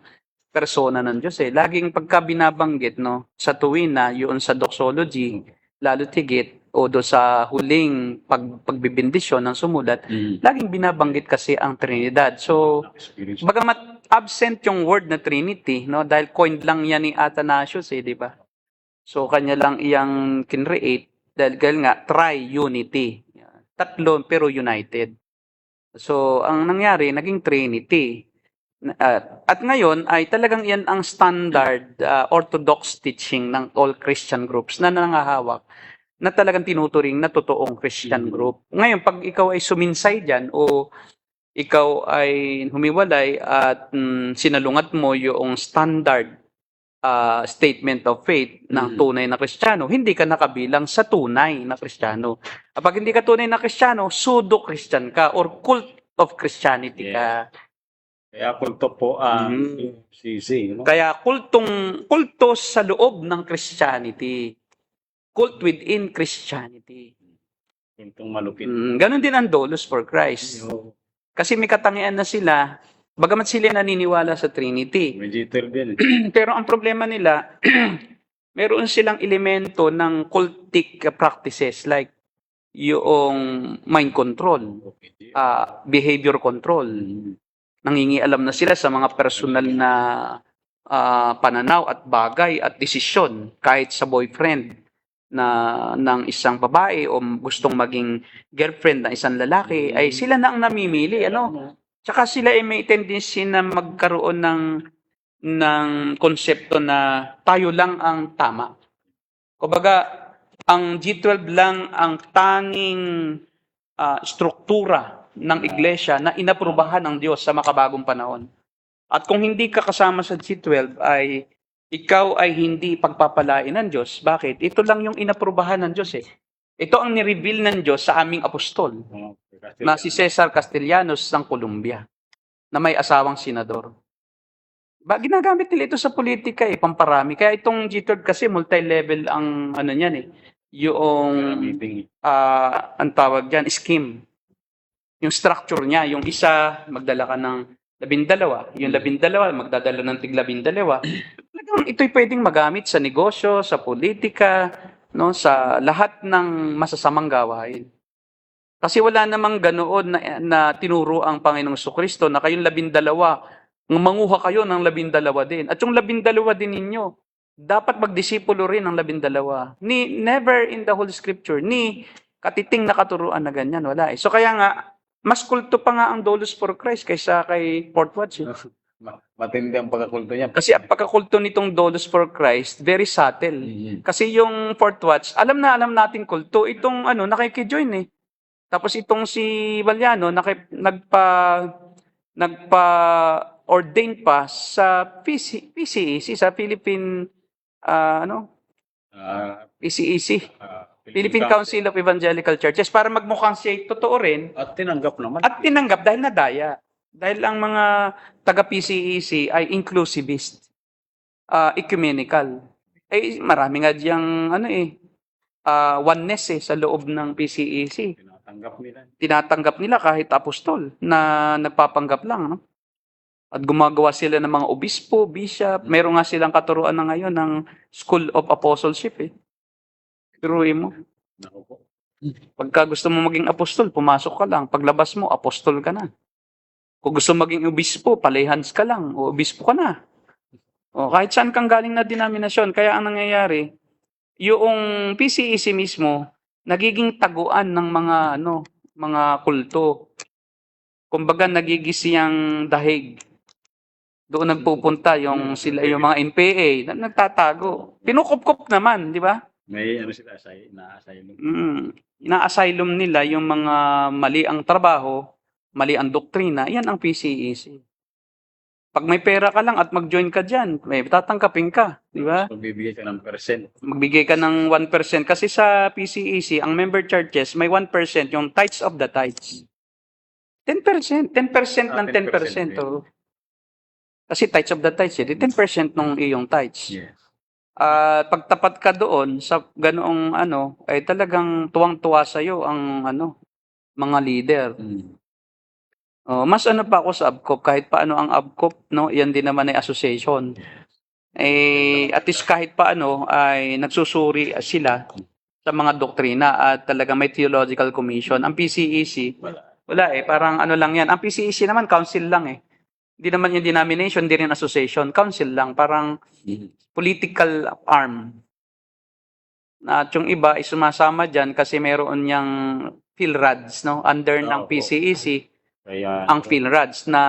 Speaker 2: persona ng Diyos Laging pagka binabanggit sa tuwin na yun sa doxology, lalo tigit, o do sa huling pagbibindisyon ng sumulat, laging binabanggit kasi ang Trinidad. So, bagamat absent yung word na Trinity, dahil coined lang yan ni Athanasius di ba? So, kanya lang iyang kinreate dahil nga, tri-unity. Tatlo pero united. So, ang nangyari, naging Trinity. At ngayon ay talagang yan ang standard orthodox teaching ng all Christian groups na nangahawak na talagang tinuturing na totoong Christian group. Ngayon, pag ikaw ay suminsay dyan o ikaw ay humiwalay at sinalungat mo yung standard statement of faith ng tunay na Kristiyano, hindi ka nakabilang sa tunay na Kristiyano. Kapag hindi ka tunay na Kristiyano, pseudo-Christian ka or cult of Christianity ka.
Speaker 3: Kaya kulto po ang PMCC.
Speaker 2: Kaya kulto sa loob ng Christianity. Cult within Christianity.
Speaker 3: Kultong malupit.
Speaker 2: Ganon din ang Doulos for Christ. Kasi may katangian na sila, bagamat sila naniniwala sa Trinity.
Speaker 3: Medyo din.
Speaker 2: Pero ang problema nila, meron silang elemento ng cultic practices like yung mind control, behavior control. Nangingialam na sila sa mga personal na pananaw at bagay at desisyon kahit sa boyfriend ng isang babae o gustong maging girlfriend ng isang lalaki ay sila na ang namimili Tsaka sila ay may tendency na magkaroon ng konsepto na tayo lang ang tama. Kumbaga, ang G12 lang ang tanging struktura ng iglesia na inaprubahan ng Diyos sa makabagong panahon. At kung hindi ka kasama sa G12 ay ikaw ay hindi pagpapalain ng Diyos. Bakit? Ito lang yung inaprubahan ng Diyos Ito ang nireveal ng Diyos sa aming apostol na si Cesar Castellanos ng Colombia na may asawang senador. Ginagamit nila ito sa politika pamparami. Kaya itong G12 kasi multi-level ang niyan yung ang tawag diyan scheme. Yung structure niya, yung isa magdala ka ng 12, yung 12 magdadala ng tig-12. Ito'y pwedeng magamit sa negosyo, sa politika, sa lahat ng masasamang gawain. Kasi wala namang ganoon na tinuro ang Panginoong Jesucristo na kayong 12, manguha kayo ng 12 din. At yung 12 din ninyo, dapat magdisipulo rin ng 12. Never in the Holy Scripture, ni katiting na katuruan na ganyan, wala So kaya nga, mas kulto pa nga ang Doulos for Christ kaysa kay Port Watch
Speaker 3: Matindi ang pagkakulto niya.
Speaker 2: Kasi ang pagkakulto nitong Doulos for Christ, very subtle. Kasi yung Fourth Watch, alam na alam natin kulto. Itong nakikijoin eh. Tapos itong si Valiano, nagpa-ordain pa sa PCEC, sa Philippine, PCEC, Philippine Council of Evangelical Churches, para magmukhang siya totoo rin.
Speaker 3: At tinanggap naman.
Speaker 2: At tinanggap dahil nadaya. Dahil ang mga taga-PCEC ay inclusivist, ecumenical. Marami nga diyang oneness sa loob ng PCEC. Tinatanggap nila kahit apostol na nagpapanggap lang. No? At gumagawa sila ng mga obispo, bishop. Meron nga silang katuruan na ngayon ng School of Apostleship. Turuin mo. Pagka gusto mo maging apostol, pumasok ka lang. Paglabas mo, apostol ka na. Kung gusto maging obispo, palehans ka lang. O obispo ka na. O, kahit saan kang galing na denominasyon. Kaya ang nangyayari, yung PCEC mismo, nagiging taguan ng mga kulto. Kumbaga, nagiging dahig. Doon nagpupunta yung mga NPA, nagtatago. Pinukup-kup naman, di ba?
Speaker 3: May sila, na-asylum.
Speaker 2: Ina-asylum nila yung mga mali ang trabaho, mali ang doktrina, yan ang PCEC. Pag may pera ka lang at mag-join ka dyan, may tatanggapin ka, di ba?
Speaker 3: Magbibigay ka ng percent.
Speaker 2: Magbigay ka ng 1%. Kasi sa PCEC, ang member churches, may 1%, yung tithes of the tithes. 10%. 10% ng 10%. Oh. Kasi tithes of the tithes, 10% ng iyong tithes.
Speaker 3: Yes.
Speaker 2: Pagtapat ka doon sa ganoong ay talagang tuwang-tuwa sa iyo ang mga leader. Mas pa ako sa ABCOP kahit paano ang ABCOP, no, yan din naman ay association. At least kahit paano ay nagsusuri sila sa mga doktrina at talagang may theological commission. Ang PCEC, wala parang lang yan. Ang PCEC naman council lang Hindi naman yung denomination, hindi rin association, council lang, parang political arm. At yung iba ay sumasama dyan kasi meron niyang PhilRads, no, under ng PCEC.
Speaker 3: Kaya,
Speaker 2: Ang PhilRads na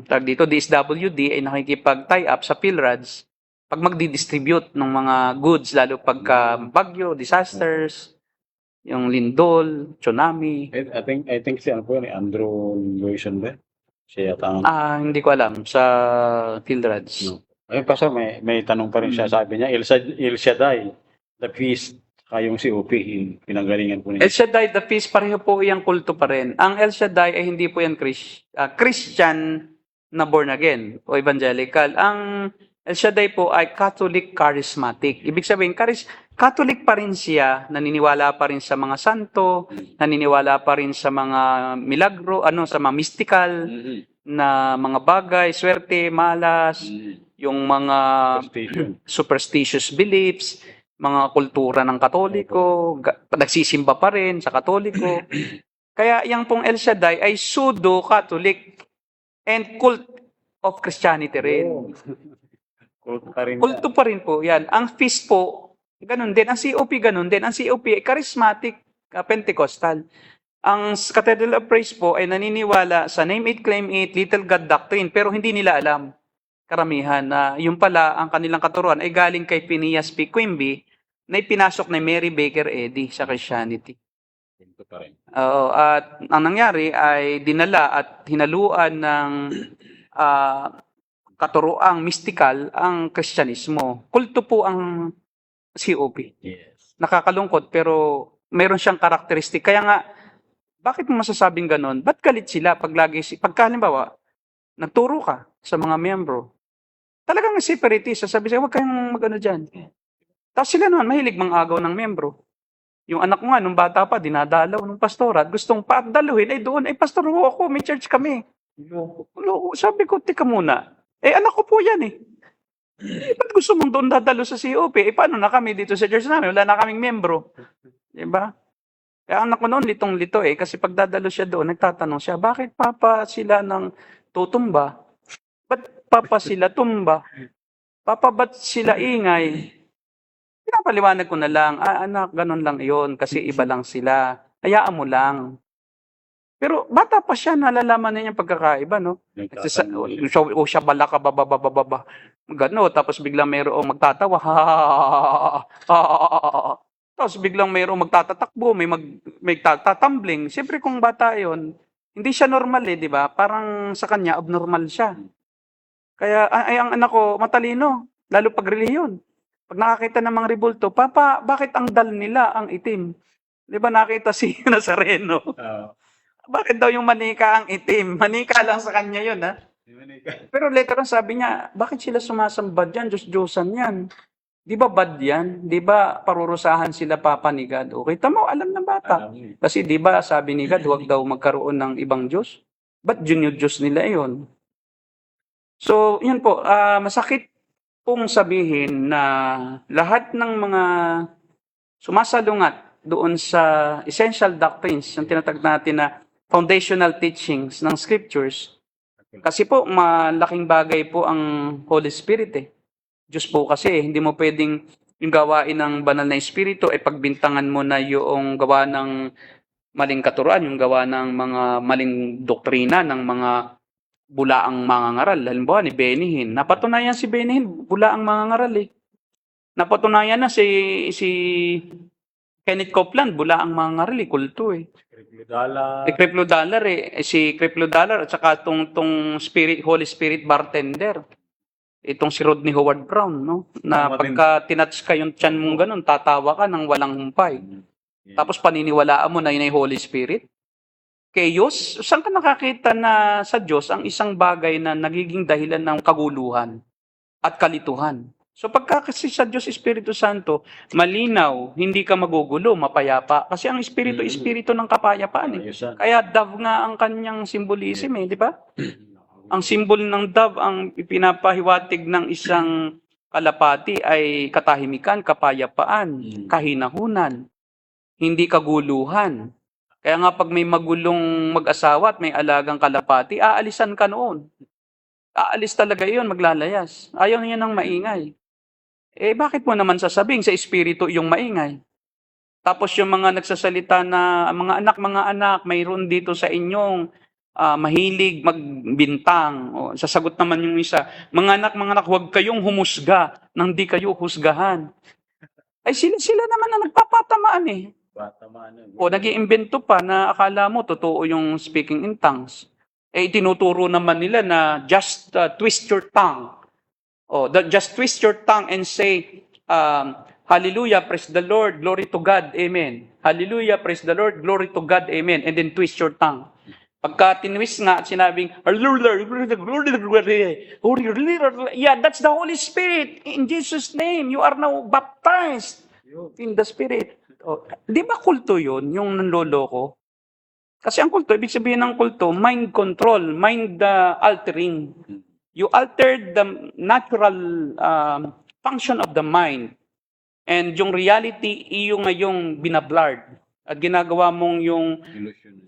Speaker 2: tag dito DSWD ay nakikipag-tie up sa PhilRads pag magdi-distribute ng mga goods lalo pagka bagyo, disasters, yung lindol, tsunami.
Speaker 3: I think si Andrew Luison ba? Siya yata.
Speaker 2: Hindi ko alam sa PhilRads.
Speaker 3: No. Pastor, may tanong pa rin siya. Sabi niya, El Shaddai, the feast, kayong si OP, pinanggalingan po niya.
Speaker 2: El Shaddai, the feast, pareho po yung kulto pa rin. Ang El Shaddai ay hindi po yan Christian na born again o evangelical. Ang El Shaddai po ay Catholic charismatic. Ibig sabihin, Catholic pa rin siya, naniniwala pa rin sa mga santo, naniniwala pa rin sa mga milagro, sa mga mystical na mga bagay, swerte, malas, yung mga superstitious beliefs, mga kultura ng Katoliko, nagsisimba pa rin sa Katoliko. Kaya yung pong El Shaddai ay pseudo-Catholic and cult of Christianity rin. Kulto pa rin po yan. Ang feast po, ganun din. Ang COP, ganun din. Ang COP ay charismatic, Pentecostal. Ang Cathedral of Praise po ay naniniwala sa name it, claim it, little God doctrine, pero hindi nila alam, karamihan, na yung pala, ang kanilang katuruan ay galing kay Phineas P. Quimby, na ipinasok ni Mary Baker Eddy sa Christianity. At ang nangyari ay dinala at hinaluan ng katuroang mystical ang Kristyanismo. Kulto po ang COP.
Speaker 3: Yes.
Speaker 2: Nakakalungkot pero meron siyang karakteristik. Kaya nga, bakit mo masasabing ganon? Ba't galit sila pagka halimbawa, nagturo ka sa mga miyembro, talagang separatist, sasabi sila, huwag kayong mag-ano dyan. Tapos sila naman, mahilig mang-agaw ng miyembro. Yung anak ko nga, nung bata pa, dinadalaw ng pastorat, gustong paadaluhin, doon, pastor ako, may church kami. Sabi ko, tika muna, anak ko po yan ba't gusto mong doon dadalo sa COP? Paano na kami dito sa church namin? Wala na kaming miyembro. Diba? Kaya anak ko noon, litong-lito kasi pag dadalo siya doon, nagtatanong siya, bakit papa sila ng tutumba? Ba't papa sila tumba? Papa, ba't sila ingay? Pinapaliwanag ko na lang, anak, ganun lang iyon kasi iba lang sila. Hayaan mo lang. Pero bata pa siya, nalalaman na niya yung pagkakaiba, no? O siya bala ka, bababababa. Gano, tapos biglang mayroong magtatawa, ha, ha, ha, ha, ha, ha. Tapos biglang mayroong magtatatakbo, may tatumbling. Siyempre kung bata yon, hindi siya normal eh, di ba? Parang sa kanya, abnormal siya. Kaya ay, ang anak ko, matalino, lalo pag relihiyon. Pag nakakita ng mga rebulto, Papa, bakit ang dal nila ang itim? Di ba nakita si Nazareno? Bakit daw yung manika ang itim? Manika lang sa kanya yun, ha? Pero later on sabi niya, bakit sila sumasamba dyan? Diyos-Diyosan yan. Di ba bad yan? Di ba parurusahan sila Papa ni God? Okay, tama, alam ng bata. Kasi di ba sabi ni God, huwag daw magkaroon ng ibang Diyos? Ba't yun yung Diyos nila yun? So, yun po, masakit pong sabihin na lahat ng mga sumasalungat doon sa essential doctrines, yung tinatag natin na foundational teachings ng scriptures. Kasi po, malaking bagay po ang Holy Spirit eh. Diyos po kasi, hindi mo pwedeng yung gawain ng banal na espiritu ay pagbintangan mo na yung gawa ng maling katuruan, yung gawa ng mga maling doktrina, ng mga bulaang mangangaral. Halimbawa ni Benihin. Napatunayan si Benihin, bulaang mangangaral eh. Napatunayan na si Kenneth Copeland, bulaang mangangaral eh, kulto eh. Si Creflo Dollar eh. Si Creflo Dollar at saka tong Holy Spirit bartender. Itong si Rodney Howard Brown, no? Na pagka tinatch ka yung tiyan mong ganun, tatawa ka ng walang humpay. Tapos paniniwalaan mo na yun ay Holy Spirit. Chaos? Saan ka nakakita na sa Diyos ang isang bagay na nagiging dahilan ng kaguluhan at kalituhan? So pagka kasi sa Diyos Espiritu Santo, malinaw, hindi ka magugulo, mapayapa. Kasi ang Espiritu, Espiritu ng kapayapaan eh. Kaya dove nga ang kanyang symbolism eh, di ba? Ang symbol ng dove, ang pinapahiwatig ng isang kalapati ay katahimikan, kapayapaan, kahinahunan, hindi kaguluhan. Kaya nga pag may magulong mag-asawa at may alagang kalapati, aalisan ka noon. Aalis talaga yun, maglalayas. Ayaw niya ng maingay. Eh bakit mo naman sasabing sa espiritu yung maingay? Tapos yung mga nagsasalita na, mga anak, mayroon dito sa inyong mahilig magbintang. O, sasagot naman yung isa, mga anak, huwag kayong humusga nang di kayo husgahan. Ay sila naman na nagpapatamaan eh. O nag-iimbento pa na akala mo totoo yung speaking in tongues. Eh tinuturo naman nila na just twist your tongue. Just twist your tongue and say, Hallelujah, praise the Lord, glory to God, Amen. Hallelujah, praise the Lord, glory to God, Amen. And then twist your tongue. Pagka tinwist nga at sinabing, yeah, that's the Holy Spirit. In Jesus' name, you are now baptized in the Spirit. Di ba kulto yun, yung nanloloko? Kasi ang kulto, ibig sabihin ng kulto, mind control, mind altering. You altered the natural function of the mind. And yung reality, yung ngayong binablard. At ginagawa mong yung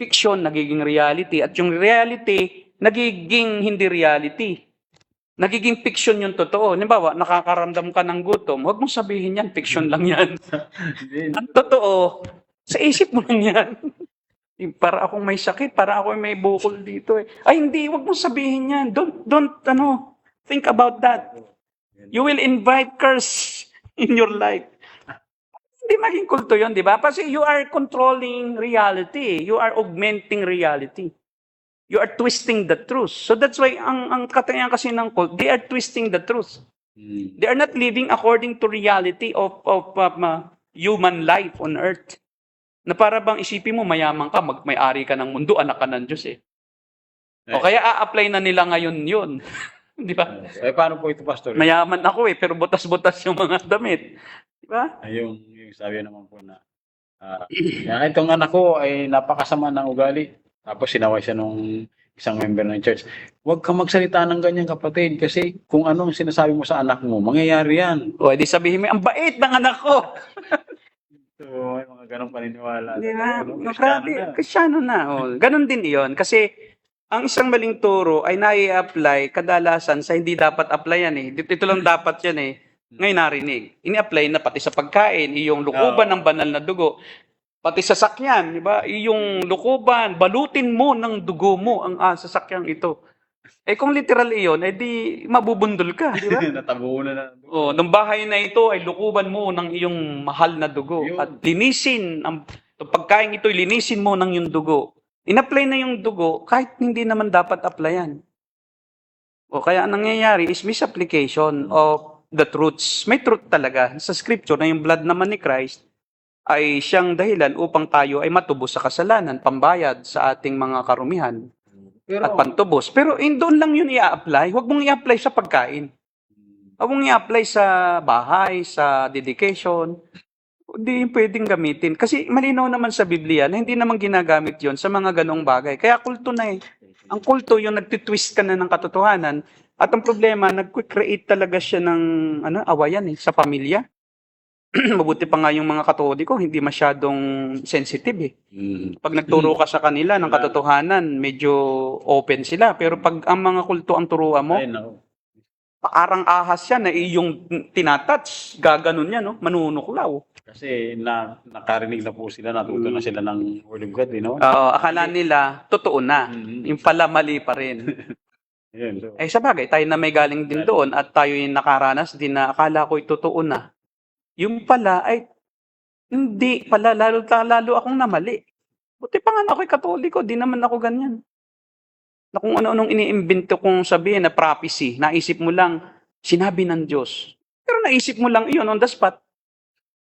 Speaker 2: fiction, nagiging reality. At yung reality, nagiging hindi reality. Nagiging fiction yung totoo. Halimbawa, nakakaramdam ka ng gutom, huwag mong sabihin yan, fiction lang yan. Ang totoo, sa isip mo lang yan. Para akong may sakit, para ako may bukol dito eh. Ay hindi, huwag mong sabihin yan. Don't think about that. You will invite curse in your life. Hindi maging kulto yun, di ba? Kasi you are controlling reality. You are augmenting reality. You are twisting the truth. So that's why ang katayan kasi ng cult, they are twisting the truth. They are not living according to reality of human life on earth. Na para bang isipin mo, mayaman ka, may-ari ka ng mundo, anak ka ng Diyos eh. O kaya a-apply na nila ngayon yun. Di ba?
Speaker 3: Eh, paano po ito, Pastor?
Speaker 2: Mayaman ako eh, pero butas-butas yung mga damit. Di ba?
Speaker 3: Yung sabi naman po na, itong anak ko ay napakasama ng ugali. Tapos sinaway siya nung isang member ng church. Huwag kang magsalita ng ganyan, kapatid, kasi kung anong sinasabi mo sa anak mo, mangyayari yan.
Speaker 2: O, di sabihin mo, ang bait ng anak ko.
Speaker 3: So, may mga ganong paniniwala.
Speaker 2: Di ba? Kristyano na. O, ganon din iyon. Kasi, ang isang maling turo ay nai-apply kadalasan sa hindi dapat applyan eh. Ito lang dapat yan eh. Ngayon narinig. Ini-apply na pati sa pagkain, iyong lukuban ng banal na dugo. Pati sasakyan, di ba? Yung lukuban, balutin mo ng dugo mo ang sasakyang ito. Eh kung literal iyon, eh di mabubundol ka, di ba?
Speaker 3: Natabunan na.
Speaker 2: Oh, ng bahay na ito ay lukuban mo ng iyong mahal na dugo
Speaker 3: Yun.
Speaker 2: at linisin ang pagkain ito, linisin mo ng iyong dugo. In-apply na yung dugo kahit hindi naman dapat applyan. O kaya ang nangyayari is misapplication of the truths. May truth talaga sa scripture na yung blood naman ni Christ ay siyang dahilan upang tayo ay matubos sa kasalanan, pambayad sa ating mga karumihan at pantubos. Pero doon lang yun i-apply. Huwag mong i-apply sa pagkain. Huwag mong i-apply sa bahay, sa dedication. Hindi yung pwedeng gamitin. Kasi malinaw naman sa Biblia na hindi naman ginagamit yon sa mga ganong bagay. Kaya kulto na eh. Ang kulto, yung nagtitwist ka na ng katotohanan. At ang problema, nag-create talaga siya ng awayan sa pamilya. Mabuti pa nga yung mga Katoliko, hindi masyadong sensitive eh. Pag nagturo ka sa kanila ng katotohanan, medyo open sila. Pero pag ang mga kulto ang turuan mo,
Speaker 3: Ay, nako.
Speaker 2: parang ahas yan na iyong tinatouch, gaganon yan, no? Manunuklaw.
Speaker 3: Kasi nakarinig na po sila, natuto na sila ng Word of God, no?
Speaker 2: Akala nila, totoo na. Yung pala mali pa rin.
Speaker 3: Yun, so,
Speaker 2: Sa bagay, tayo na may galing din doon at tayo yung nakaranas din na akala ko'y totoo na. Yung pala ay hindi pala, lalo akong namali. Buti pa nga ako'y Katoliko, di naman ako ganyan. Na kung ano-anong iniimbento kong sabihin na prophecy, naisip mo lang, sinabi ng Diyos. Pero naisip mo lang iyon on the spot.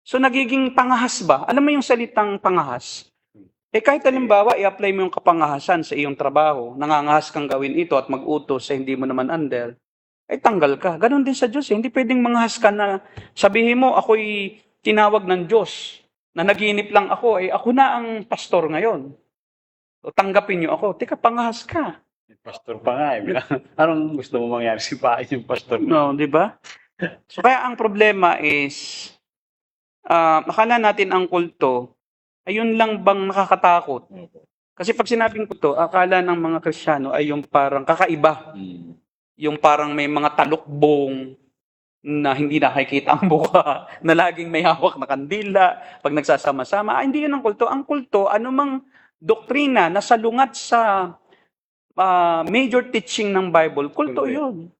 Speaker 2: So nagiging pangahas ba? Alam mo yung salitang pangahas? Kahit halimbawa, i-apply mo yung kapangahasan sa iyong trabaho, nangangahas kang gawin ito at mag-utos sa hindi mo naman under, tanggal ka. Ganon din sa Diyos. Hindi pwedeng mangahas ka na sabihin mo, ako'y tinawag ng Diyos, na naginip lang ako, ako na ang pastor ngayon. O tanggapin niyo ako. Teka, pangahas ka.
Speaker 3: pastor pa nga eh. Anong gusto mo mangyari? Sipain yung pastor mo.
Speaker 2: No, di ba? So kaya ang problema is, akala natin ang kulto, ayun lang bang nakakatakot? Kasi pag sinabing kulto, akala ng mga Kristiyano ay yung parang kakaiba. Yung parang may mga talukbong na hindi nakikita ang buka, na laging may hawak na kandila, pag nagsasama-sama. Hindi yun ang kulto. Ang kulto, anumang doktrina na salungat sa major teaching ng Bible, kulto yun.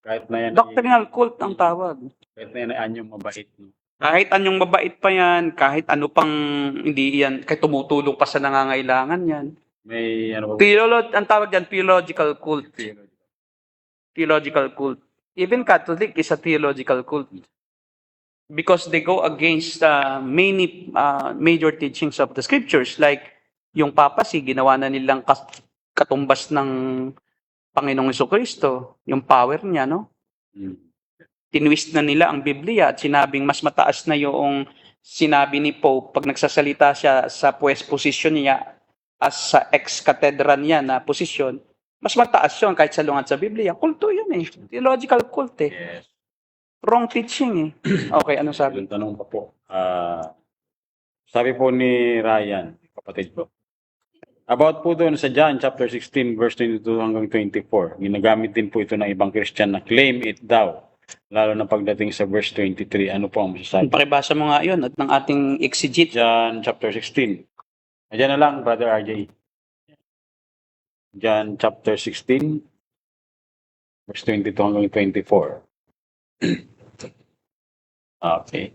Speaker 3: Kahit na yan,
Speaker 2: Doctrinal cult ang tawag.
Speaker 3: kahit na yan ay anyong mabait. No?
Speaker 2: Kahit anyong mabait pa yan, kahit ano pang hindi yan, kahit tumutulong pa sa nangangailangan yan.
Speaker 3: May ano ba?
Speaker 2: Ang tawag dyan, theological cult. Theological cult. Even Catholic is a theological cult. Because they go against many major teachings of the scriptures. Like, yung papacy, ginawa na nilang katumbas ng Panginoong Jesucristo. Yung power niya, no? Tinwist na nila ang Biblia at sinabing mas mataas na yung sinabi ni Pope pag nagsasalita siya sa position niya as sa ex-cathedra niya na posisyon, mas mataas yun kahit salungat sa Biblia. Kulto yun eh. Theological cult eh.
Speaker 3: Yes.
Speaker 2: Wrong teaching eh. Okay, ano sabi?
Speaker 3: Yung tanong pa po. Sabi po ni Ryan, kapatid ko. About po doon sa John chapter 16 verse 22 hanggang 24. Ginagamit din po ito ng ibang Christian na claim it daw. Lalo na pagdating sa verse 23. Ano po ang masasabi?
Speaker 2: Pakibasa mo nga yun at ng ating exegete.
Speaker 3: John chapter 16. Ayan na lang, Brother RJ. John chapter 16 verse 22 hanggang 24. Okay.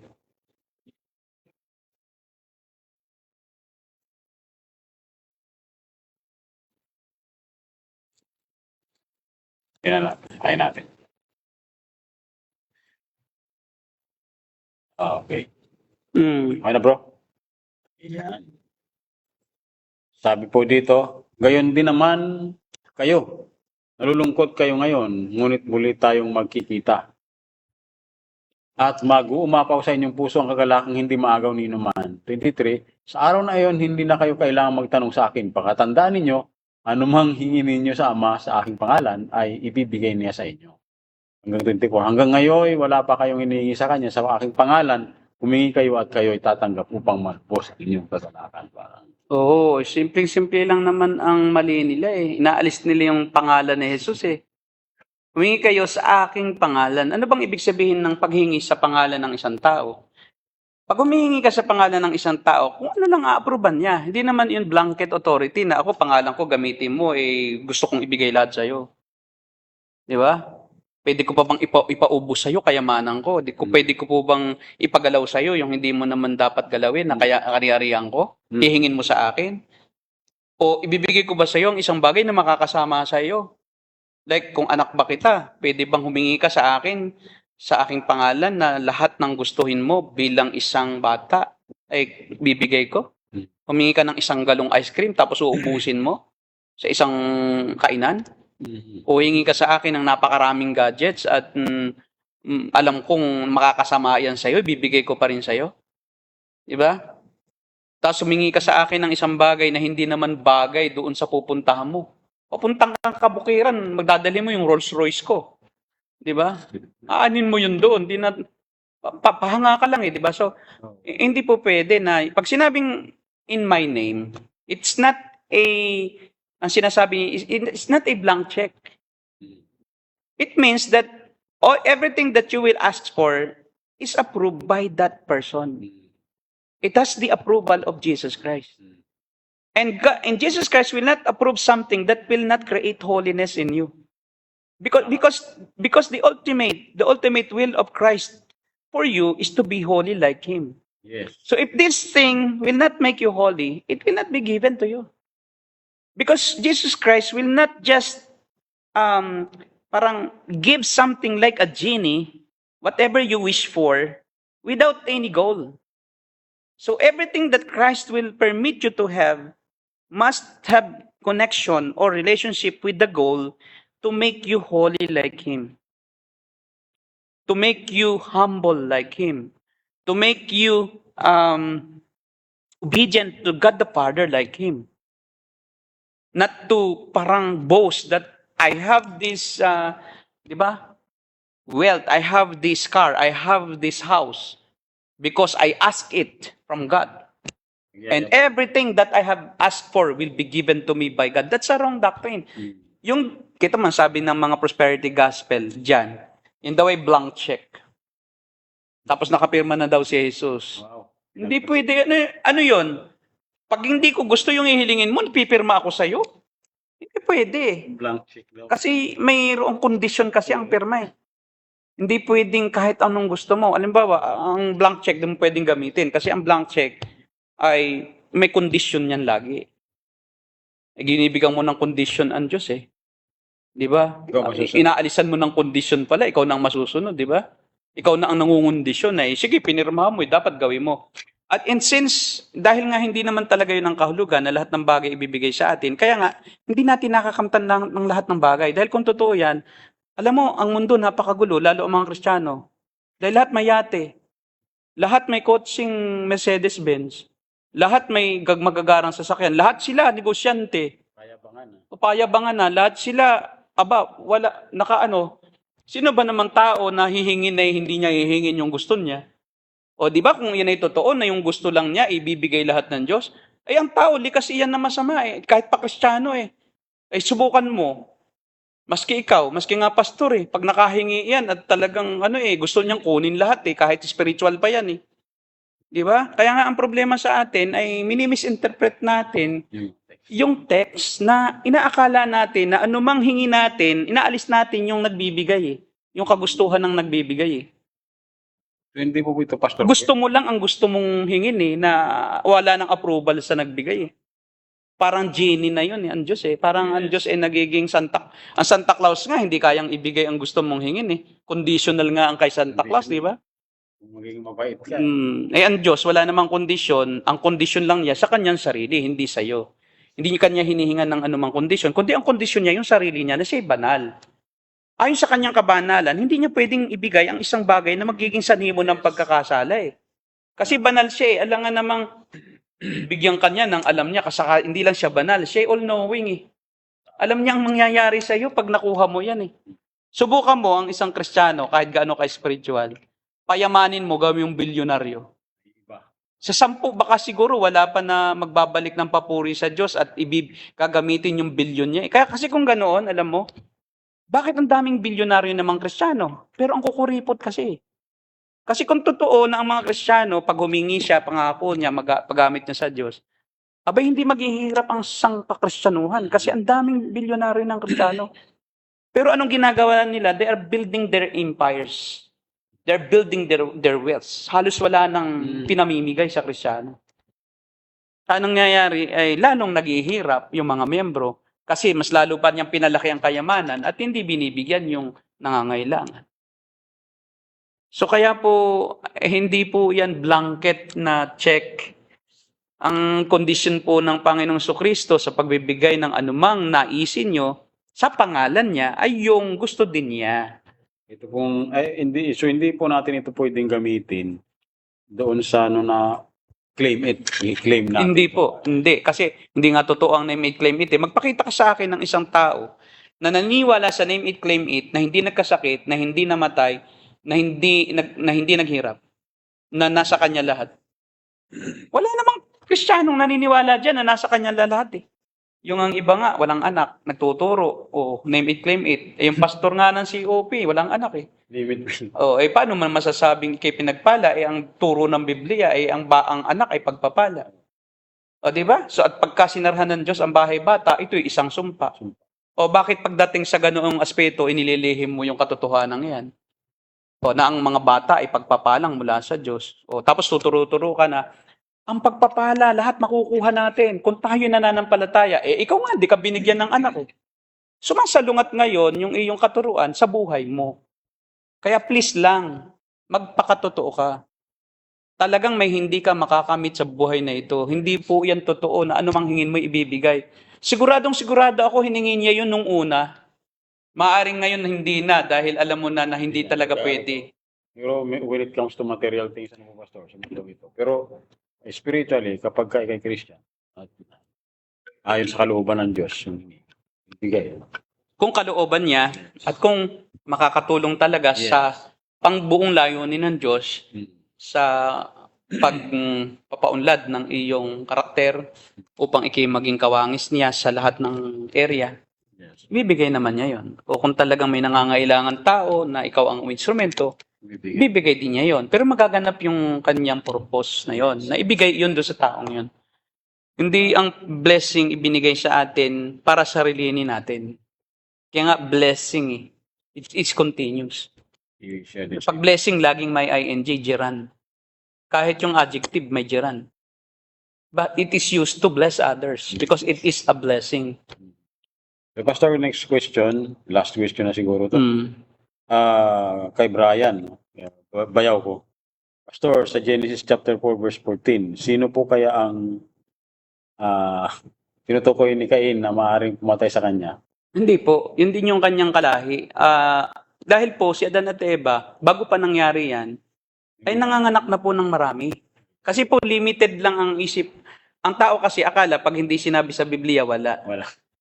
Speaker 3: Yan na natin. Kaya natin. Okay. Okay na bro? Yan. Sabi po dito, gayon din naman kayo. Nalulungkot kayo ngayon, ngunit muli tayong magkikita. At mag-uumapaw sa inyong puso ang kagalakang hindi maagaw ni inuman. 23, sa araw na iyon, hindi na kayo kailangang magtanong sa akin. Pakatandaan ninyo, anumang hingin ninyo sa Ama sa aking pangalan, ay ibibigay niya sa inyo. Hanggang 24, hanggang ngayon, wala pa kayong hinihingi sa kanya sa aking pangalan, humingi kayo at kayo ay tatanggap upang malubos ang inyong kasalanan.
Speaker 2: Oo, simpleng-simple lang naman ang mali nila eh. Inaalis nila yung pangalan ni Jesus eh. Humingi kayo sa aking pangalan. Ano bang ibig sabihin ng paghingi sa pangalan ng isang tao? Pag humihingi ka sa pangalan ng isang tao, kung ano lang a-approvean niya. Hindi naman yung blanket authority na ako, pangalan ko, gamitin mo, gusto kong ibigay lahat sa'yo. Di ba? Pwede ko pa bang ipaubos sa'yo, kayamanan ko? Pwede ko po bang ipagalaw sa'yo yung hindi mo naman dapat galawin na kaya ari-arian ko? Hihingin mo sa akin? O ibibigay ko ba sa'yo ang isang bagay na makakasama sa'yo? Like, kung anak ba kita, pwede bang humingi ka sa akin, sa aking pangalan, na lahat ng gustuhin mo bilang isang bata, ay bibigay ko? Humingi ka ng isang galong ice cream, tapos uubusin mo sa isang kainan? O hingi ka sa akin ng napakaraming gadgets at alam kong makakasama yan sa'yo, bibigay ko pa rin sa'yo? Diba? Tapos humingi ka sa akin ng isang bagay na hindi naman bagay doon sa pupuntahan mo. Papuntang kang kabukiran, magdadali mo yung Rolls Royce ko. Di ba? Aanin mo yun doon. Di na, pahanga ka lang di ba? So, hindi po pwede na, pag sinabing in my name, it's not ang sinasabi, it's not a blank check. It means that everything that you will ask for is approved by that person. It has the approval of Jesus Christ. And Jesus Christ will not approve something that will not create holiness in you. Because the ultimate will of Christ for you is to be holy like Him.
Speaker 3: Yes.
Speaker 2: So if this thing will not make you holy, it will not be given to you. Because Jesus Christ will not just parang give something like a genie, whatever you wish for, without any goal. So everything that Christ will permit you to have must have connection or relationship with the goal to make you holy like Him, to make you humble like Him, to make you obedient to God the Father like Him. Not to parang boast that I have this, di ba? Wealth, I have this car, I have this house, because I ask it from God. And everything that I have asked for will be given to me by God. That's a wrong doctrine. Yung, kita man sabi ng mga prosperity gospel dyan, yun daw ay blank check. Tapos nakapirma na daw si Jesus.
Speaker 3: Wow.
Speaker 2: Hindi pwede. Ano yun? Pag hindi ko gusto yung ihilingin mo, pipirma ako sa'yo. Hindi pwede.
Speaker 3: Blank check daw.
Speaker 2: Kasi mayroong condition kasi ang pirma eh. Hindi pwedeng kahit anong gusto mo. Halimbawa, ang blank check din mo pwedeng gamitin. Kasi ang blank check ay may condition yan lagi. Ginibigyan mo ng condition ang Diyos eh. Di ba? Inaalisan mo ng condition pala, ikaw na ang masusunod, di ba? Ikaw na ang nangungundisyon na sige, pinirmahan mo, dapat gawin mo. At since, dahil nga hindi naman talaga yun ang kahulugan na lahat ng bagay ibibigay sa atin, kaya nga, hindi natin nakakamtan ng lahat ng bagay. Dahil kung totoo yan, alam mo, ang mundo napakagulo, lalo ang mga Kristiyano. Dahil lahat may yate. Lahat may coaching Mercedes-Benz. Lahat may magagarang sasakyan. Lahat sila, negosyante. Payabangan na. Lahat sila, wala, sino ba namang tao na hihingin na hindi niya hihingin yung gusto niya? O di ba kung yan ay totoo na yung gusto lang niya, ibibigay lahat ng Diyos? Ay ang tao, likas iyan na masama eh. Kahit pa Kristiyano eh. Ay subukan mo. Maski ikaw, maski nga pastor eh. Pag nakahingi yan at talagang gusto niyang kunin lahat eh. Kahit spiritual pa yan eh. Di ba? Kaya nga ang problema sa atin ay minimisinterpret natin yung text na inaakala natin na anumang hingi natin, inaalis natin yung nagbibigay eh. Yung kagustuhan ng nagbibigay eh.
Speaker 3: Hindi po ito, Pastor.
Speaker 2: Gusto mo lang ang gusto mong hingin eh, na wala ng approval sa nagbigay eh. Parang genie na yun eh, ang Diyos eh. Parang ang Diyos eh nagiging ang Santa Claus nga, hindi kayang ibigay ang gusto mong hingin eh. Conditional nga ang kay Santa Claus, di ba?
Speaker 3: Magiging mabait ka.
Speaker 2: Ang Diyos, wala namang kondisyon. Ang kondisyon lang niya sa kanyang sarili, hindi sa'yo. Hindi kanya hinihingan ng anumang kondisyon, kundi ang kondisyon niya, yung sarili niya, na siya'y banal. Ayon sa kanyang kabanalan, hindi niya pwedeng ibigay ang isang bagay na magiging sanhi mo ng pagkakasala eh. Kasi banal siya eh. Alam nga namang bigyan kanya ng alam niya, kasi hindi lang siya banal, siya all-knowing eh. Alam niya ang mangyayari sa iyo pag nakuha mo yan eh. Subukan mo ang isang Kristiyano, kahit gaano ka-spiritual, payamanin mo, gawin yung bilyonaryo. Sa 10, baka siguro wala pa na magbabalik ng papuri sa Diyos at gagamitin yung bilyon niya. Kaya kasi kung ganoon, alam mo, bakit ang daming bilyonaryo namang Kristiyano? Pero ang kukuripot kasi. Kasi kung totoo na ang mga Kristiyano, pag humingi siya, pangako niya, paggamit niya sa Diyos, abay hindi maghihirap ang sangkakristyanuhan kasi ang daming bilyonaryo ng Kristiyano. Pero anong ginagawa nila? They are building their empires. They're building their wealth. Halos wala nang pinamimigay sa Kristiyano. Anong nangyayari ay lalong naghihirap yung mga miyembro kasi mas lalo pa niyang pinalaki ang kayamanan at hindi binibigyan yung nangangailangan. So kaya po, hindi po yan blanket na check. Ang kondisyon po ng Panginoong Jesucristo sa pagbibigay ng anumang naisin nyo sa pangalan niya ay yung gusto din niya.
Speaker 3: Ito pong, hindi po natin ito pwedeng gamitin doon sa na i-claim natin.
Speaker 2: Hindi po, hindi. Kasi hindi nga totoo ang name it, claim it. Magpakita ka sa akin ng isang tao na naniniwala sa name it, claim it, na hindi nagkasakit, na hindi namatay, na hindi naghirap, na nasa kanya lahat. Wala namang Kristiyanong naniniwala dyan na nasa kanya lahat eh. Yung ang iba nga, walang anak, nagtuturo, name it, claim it. Yung pastor nga ng COP, walang anak eh. Paano man masasabing kay pinagpala, ang turo ng Biblia, ang anak ay pagpapala. Di ba? So at pagka sinarhan ng Diyos ang bahay bata, ito'y isang sumpa. Bakit pagdating sa ganoong aspeto, inililihim mo yung katotohanan yan? Na ang mga bata ay pagpapalang mula sa Diyos. Tapos tuturo-turo ka na, ang pagpapala, lahat makukuha natin. Kung tayo nananampalataya, ikaw nga, di ka binigyan ng anak eh. Sumasalungat ngayon yung iyong katuruan sa buhay mo. Kaya please lang, magpakatotoo ka. Talagang may hindi ka makakamit sa buhay na ito. Hindi po yan totoo na anumang hingin mo ibibigay. Sigurado ako hiningin niya yun nung una. Maaring ngayon hindi na dahil alam mo na hindi talaga pwede.
Speaker 3: Pero when it comes to material things, Pastor, sa mundo ito. Pero spiritually, kapag ka ikay Christian, at ayon sa kalooban ng Diyos, yung ibigay.
Speaker 2: Kung kalooban niya, at kung makakatulong talaga sa pangbuong layunin ng Diyos, sa pagpapaunlad ng iyong karakter, upang ikay maging kawangis niya sa lahat ng area, bibigay naman niya yon. O kung talagang may nangangailangan tao na ikaw ang instrumento, bibigay din niya yon. Pero magaganap yung kanyang purpose na yon, na ibigay yon doon sa taong yon. Hindi ang blessing ibinigay sa atin para sa sarili natin. Kaya nga blessing it's continuous. Pag blessing, laging may ing, geran. Kahit yung adjective may geran. But it is used to bless others because it is a blessing.
Speaker 3: Pastor, next question, last question na siguro to. Kay Brian, bayaw ko. Pastor, sa Genesis chapter 4 verse 14, sino po kaya ang tinutukoy ni Cain na maaaring pumatay sa kanya?
Speaker 2: Hindi po, yun din yung kanyang kalahi. Dahil po si Adan at Eva, bago pa nangyari yan, ay nanganganak na po ng marami. Kasi po limited lang ang isip. Ang tao kasi akala pag hindi sinabi sa Biblia, wala.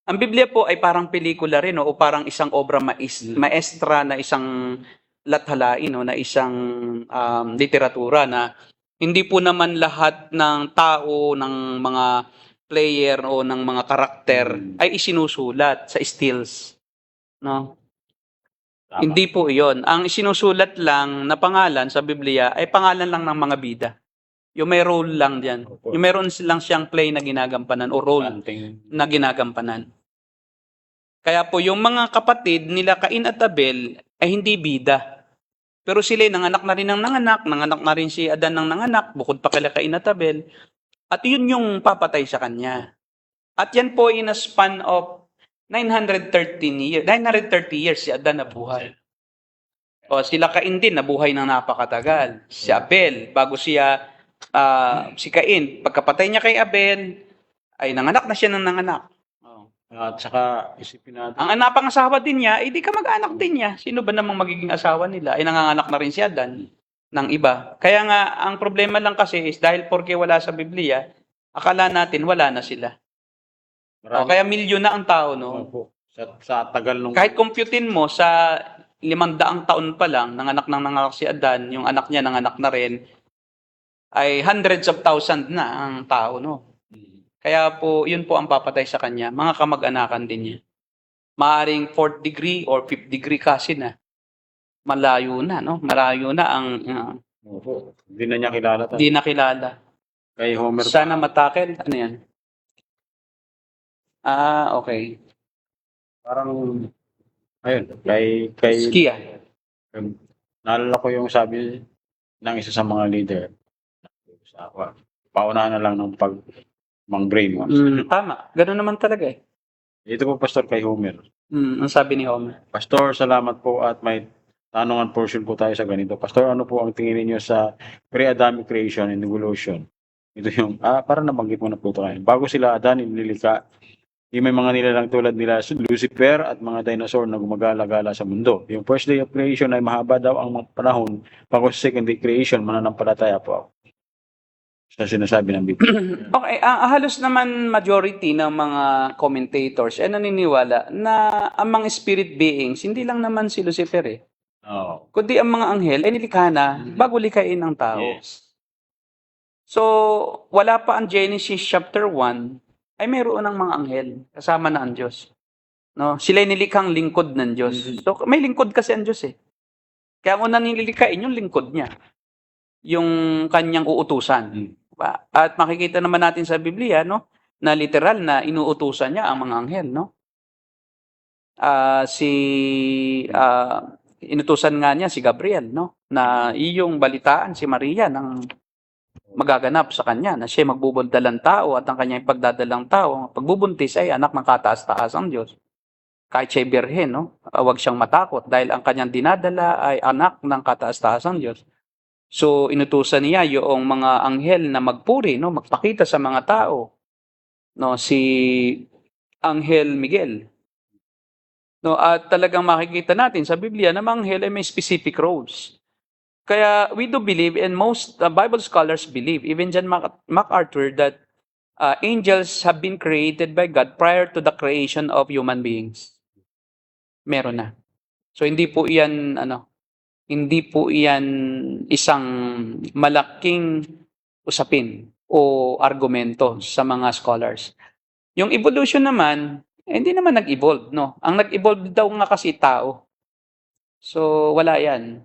Speaker 2: Ang Biblia po ay parang pelikula rin, o parang isang obra maestra na isang lathalain, na isang literatura na hindi po naman lahat ng tao, ng mga player o ng mga karakter ay isinusulat sa stills. No? Hindi po iyon. Ang isinusulat lang na pangalan sa Biblia ay pangalan lang ng mga bida. Yung may role lang diyan. Yung meron lang siyang play na ginagampanan o role na ginagampanan. Kaya po yung mga kapatid nila Cain at Abel ay hindi bida. Pero sila nanganak na rin ng nanganak na rin si Adan ng nanganak, bukod pa kila Cain at Abel. At yun yung papatay sa kanya. At yan po in a span of 930 years si Adan nabuhay. Sila Cain din nabuhay ng napakatagal. Si Abel, bago siya si Cain, pagkapatay niya kay Abel, ay nanganak na siya ng nanganak.
Speaker 3: At saka isipin natin.
Speaker 2: Ang napangasawa din niya, di ka mag-anak din niya. Sino ba namang magiging asawa nila? Ay nanganganak na rin si Adan ng iba. Kaya nga, ang problema lang kasi is dahil porke wala sa Biblia, akala natin wala na sila. Kaya milyon na ang tao, no?
Speaker 3: Sa tagal nung...
Speaker 2: Kahit computein mo, sa 500 taon pa lang, nanganak si Adan, yung anak niya nanganak na rin, ay hundreds of thousands na ang tao, no? Kaya po, yun po ang papatay sa kanya. Mga kamag-anakan din niya. Maaring 4th degree or 5th degree kasi na. Malayo na, no? Malayo na ang
Speaker 3: Opo. Hindi na niya kilala tayo.
Speaker 2: Hindi nakilala.
Speaker 3: Kay Homer.
Speaker 2: Sana matakel. Ano yan? Ah, okay.
Speaker 3: Parang, ayun, kay,
Speaker 2: Skia.
Speaker 3: naalala ko yung sabi ng isa sa mga leader. Sa ako, paunahan na lang ng mang-brainwash.
Speaker 2: Tama. Ganun naman talaga eh.
Speaker 3: Ito po, Pastor, kay Homer.
Speaker 2: Ang sabi ni Homer.
Speaker 3: Pastor, salamat po at may tanungan portion po tayo sa ganito. Pastor, ano po ang tingin niyo sa pre-Adamic creation and evolution? Ito yung, parang nabanggit mo na po ito kayo. Bago sila Adan, inilika, yung may mga nilalang tulad nila Lucifer at mga dinosaur na gumagala-gala sa mundo. Yung first day of creation ay mahaba daw ang mga panahon, bago sa second day creation, mananampalataya po ako. Sa sinasabi ng Biblia.
Speaker 2: Okay, halos naman majority ng mga commentators ay naniniwala na ang mga spirit beings, hindi lang naman si Lucifer eh.
Speaker 3: Oo.
Speaker 2: Kundi ang mga anghel ay nilikha na bago likhain ng tao.
Speaker 3: Yes.
Speaker 2: So, wala pa ang Genesis chapter 1, ay mayroon ng mga anghel kasama na ang Diyos. No? Sila ay nilikhang lingkod ng Diyos. So, may lingkod kasi ang Diyos eh. Kaya ang unang nililikhain yung lingkod niya. Yung kanyang uutusan. At makikita naman natin sa Biblia, no, na literal na inuutusan niya ang mga anghel, no? Inutusan nga niya si Gabriel, no, na iyong balitaan si Maria ng magaganap sa kanya, na siya magbubundalang tao at ang kanyang pagdadalang tao, pagbubuntis ay anak ng kataas-taas ang Diyos. Kahit siya birhen, no, huwag siyang matakot dahil ang kanyang dinadala ay anak ng kataas-taas ang Diyos. So, inutusan niya yung mga anghel na magpuri, no, magpakita sa mga tao. No, si Anghel Miguel. No, at talagang makikita natin sa Biblia na mga anghel ay may specific roles. Kaya we do believe, and most Bible scholars believe, even John MacArthur, that angels have been created by God prior to the creation of human beings. Meron na. So, hindi po yan isang malaking usapin o argumento sa mga scholars. Yung evolution naman, hindi naman nag-evolve, no? Ang nag-evolve daw nga kasi tao. So, wala yan.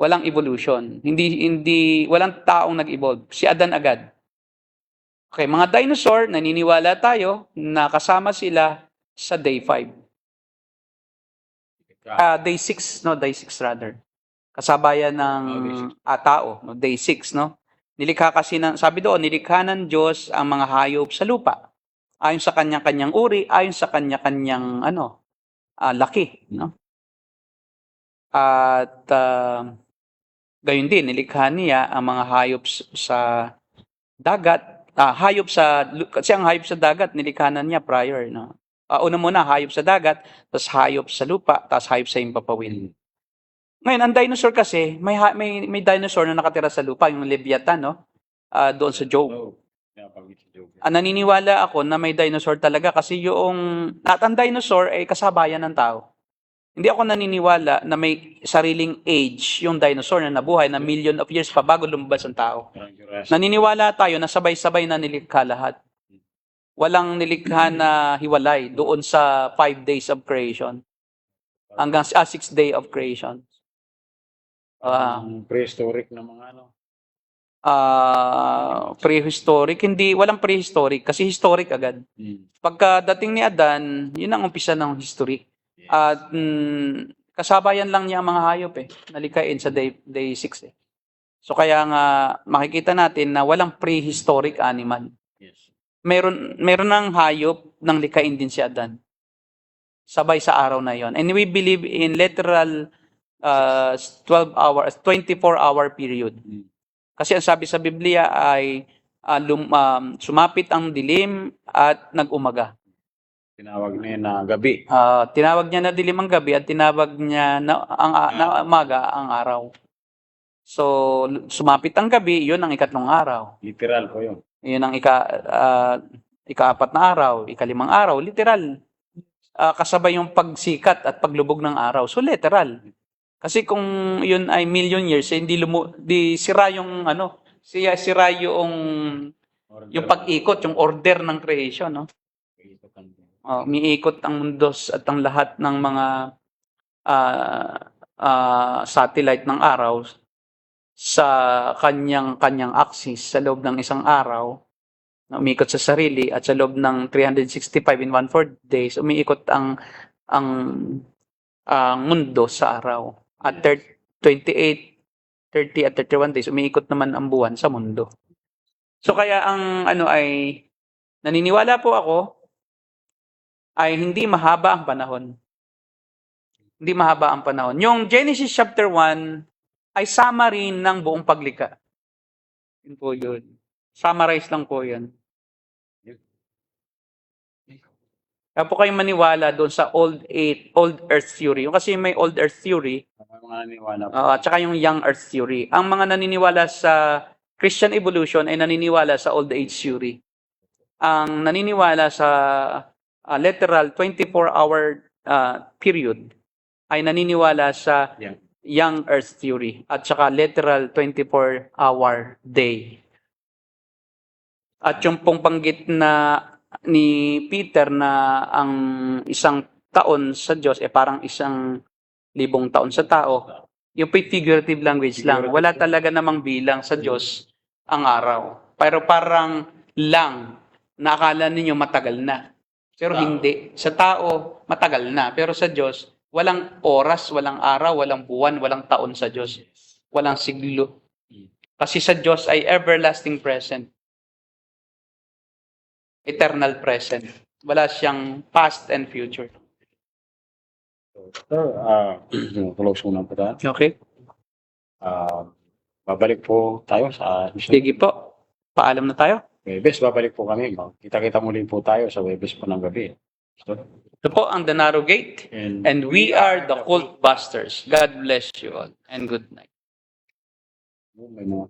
Speaker 2: Walang evolution. Walang taong nag-evolve. Si Adan agad. Okay, mga dinosaur, naniniwala tayo na kasama sila sa day 5. Day 6, no? Day 6 rather. Kasabayan ng tao, no? Day 6, no? Nilikha kasi sabi doon, nilikha ng Diyos ang mga hayop sa lupa. Ayon sa kanyang-kanyang uri, ayon sa kanya-kanyang laki, no? At gayon din, nilikha niya ang mga hayop sa dagat, kasi ang hayop sa dagat nilikha na niya prior, no? Una muna hayop sa dagat, tapos hayop sa lupa, tapos hayop sa himpapawid. Ngayon, ang dinosaur kasi, may dinosaur na nakatira sa lupa, yung Leviathan, no? Doon sa Job. Naniniwala ako na may dinosaur talaga kasi at ang dinosaur ay kasabayan ng tao. Hindi ako naniniwala na may sariling age yung dinosaur na nabuhay na million of years pa bago lumabas ang tao. Naniniwala tayo na sabay-sabay na nilikha lahat. Walang nilikha na hiwalay doon sa 5 days of creation. Hanggang 6 day of creation.
Speaker 3: Prehistoric na mga
Speaker 2: prehistoric, walang prehistoric kasi historic agad. Pagkadating ni Adan, yun ang umpisa ng history. At kasabayan lang niya ang mga hayop nalikhain sa day 6 eh. So kaya nga makikita natin na walang prehistoric animal.
Speaker 3: Yes.
Speaker 2: Meron ng hayop nang likhain din si Adan. Sabay sa araw na yon. And we believe in literal 24-hour period. Kasi ang sabi sa Biblia ay sumapit ang dilim at nag-umaga.
Speaker 3: Tinawag niya na gabi.
Speaker 2: Tinawag niya na dilim ang gabi at tinawag niya na umaga ang araw. So, sumapit ang gabi, yun ang ikatlong araw.
Speaker 3: Literal po yun.
Speaker 2: Yun ang ika-4 na araw, ika-5 araw, literal. Kasabay yung pagsikat at paglubog ng araw. So, literal. Kasi kung yun ay million years, hindi sira yung sira yung pag-ikot, yung order ng creation, no? Umiikot ang mundo at ang lahat ng mga satellite ng araw sa kanyang axis sa loob ng isang araw, na umiikot sa sarili, at sa loob ng 365 in 1/4 days, umiikot ang mundo sa araw. At 28, 30 at 31 days, umiikot naman ang buwan sa mundo. So kaya ang ay, naniniwala po ako, ay hindi mahaba ang panahon. Hindi mahaba ang panahon. Yung Genesis chapter 1 ay summary ng buong paglikha. Yun po yun. Summarize lang po yun. Kaya po kayong maniwala doon sa old earth theory. Yung kasi may old earth theory,
Speaker 3: Mga naniniwala po.
Speaker 2: at saka yung young earth theory. Ang mga naniniwala sa Christian evolution ay naniniwala sa old age theory. Ang naniniwala sa literal 24-hour period ay naniniwala sa
Speaker 3: Yeah.
Speaker 2: young earth theory at saka literal 24-hour day. At yung pong panggit na ni Peter na ang isang taon sa Diyos parang 1,000 taon sa tao, yung figurative language lang. Wala talaga namang bilang sa Diyos ang araw. Pero parang lang, na akala ninyo matagal na. Pero hindi. Sa tao, matagal na. Pero sa Diyos, walang oras, walang araw, walang buwan, walang taon sa Diyos. Walang siglo. Kasi sa Diyos ay everlasting present. Eternal present. Wala siyang past and future.
Speaker 3: Sir, close muna po tayo.
Speaker 2: Okay?
Speaker 3: Babalik po tayo sa
Speaker 2: Sige po. Paalam na tayo.
Speaker 3: Webes, babalik po kami. Kita-kita muli po tayo sa Webes po ng gabi. So,
Speaker 2: Ito po ang The Narrow Gate.
Speaker 3: and
Speaker 2: And we are the Cult Busters. God bless you all. And good night.
Speaker 3: may mga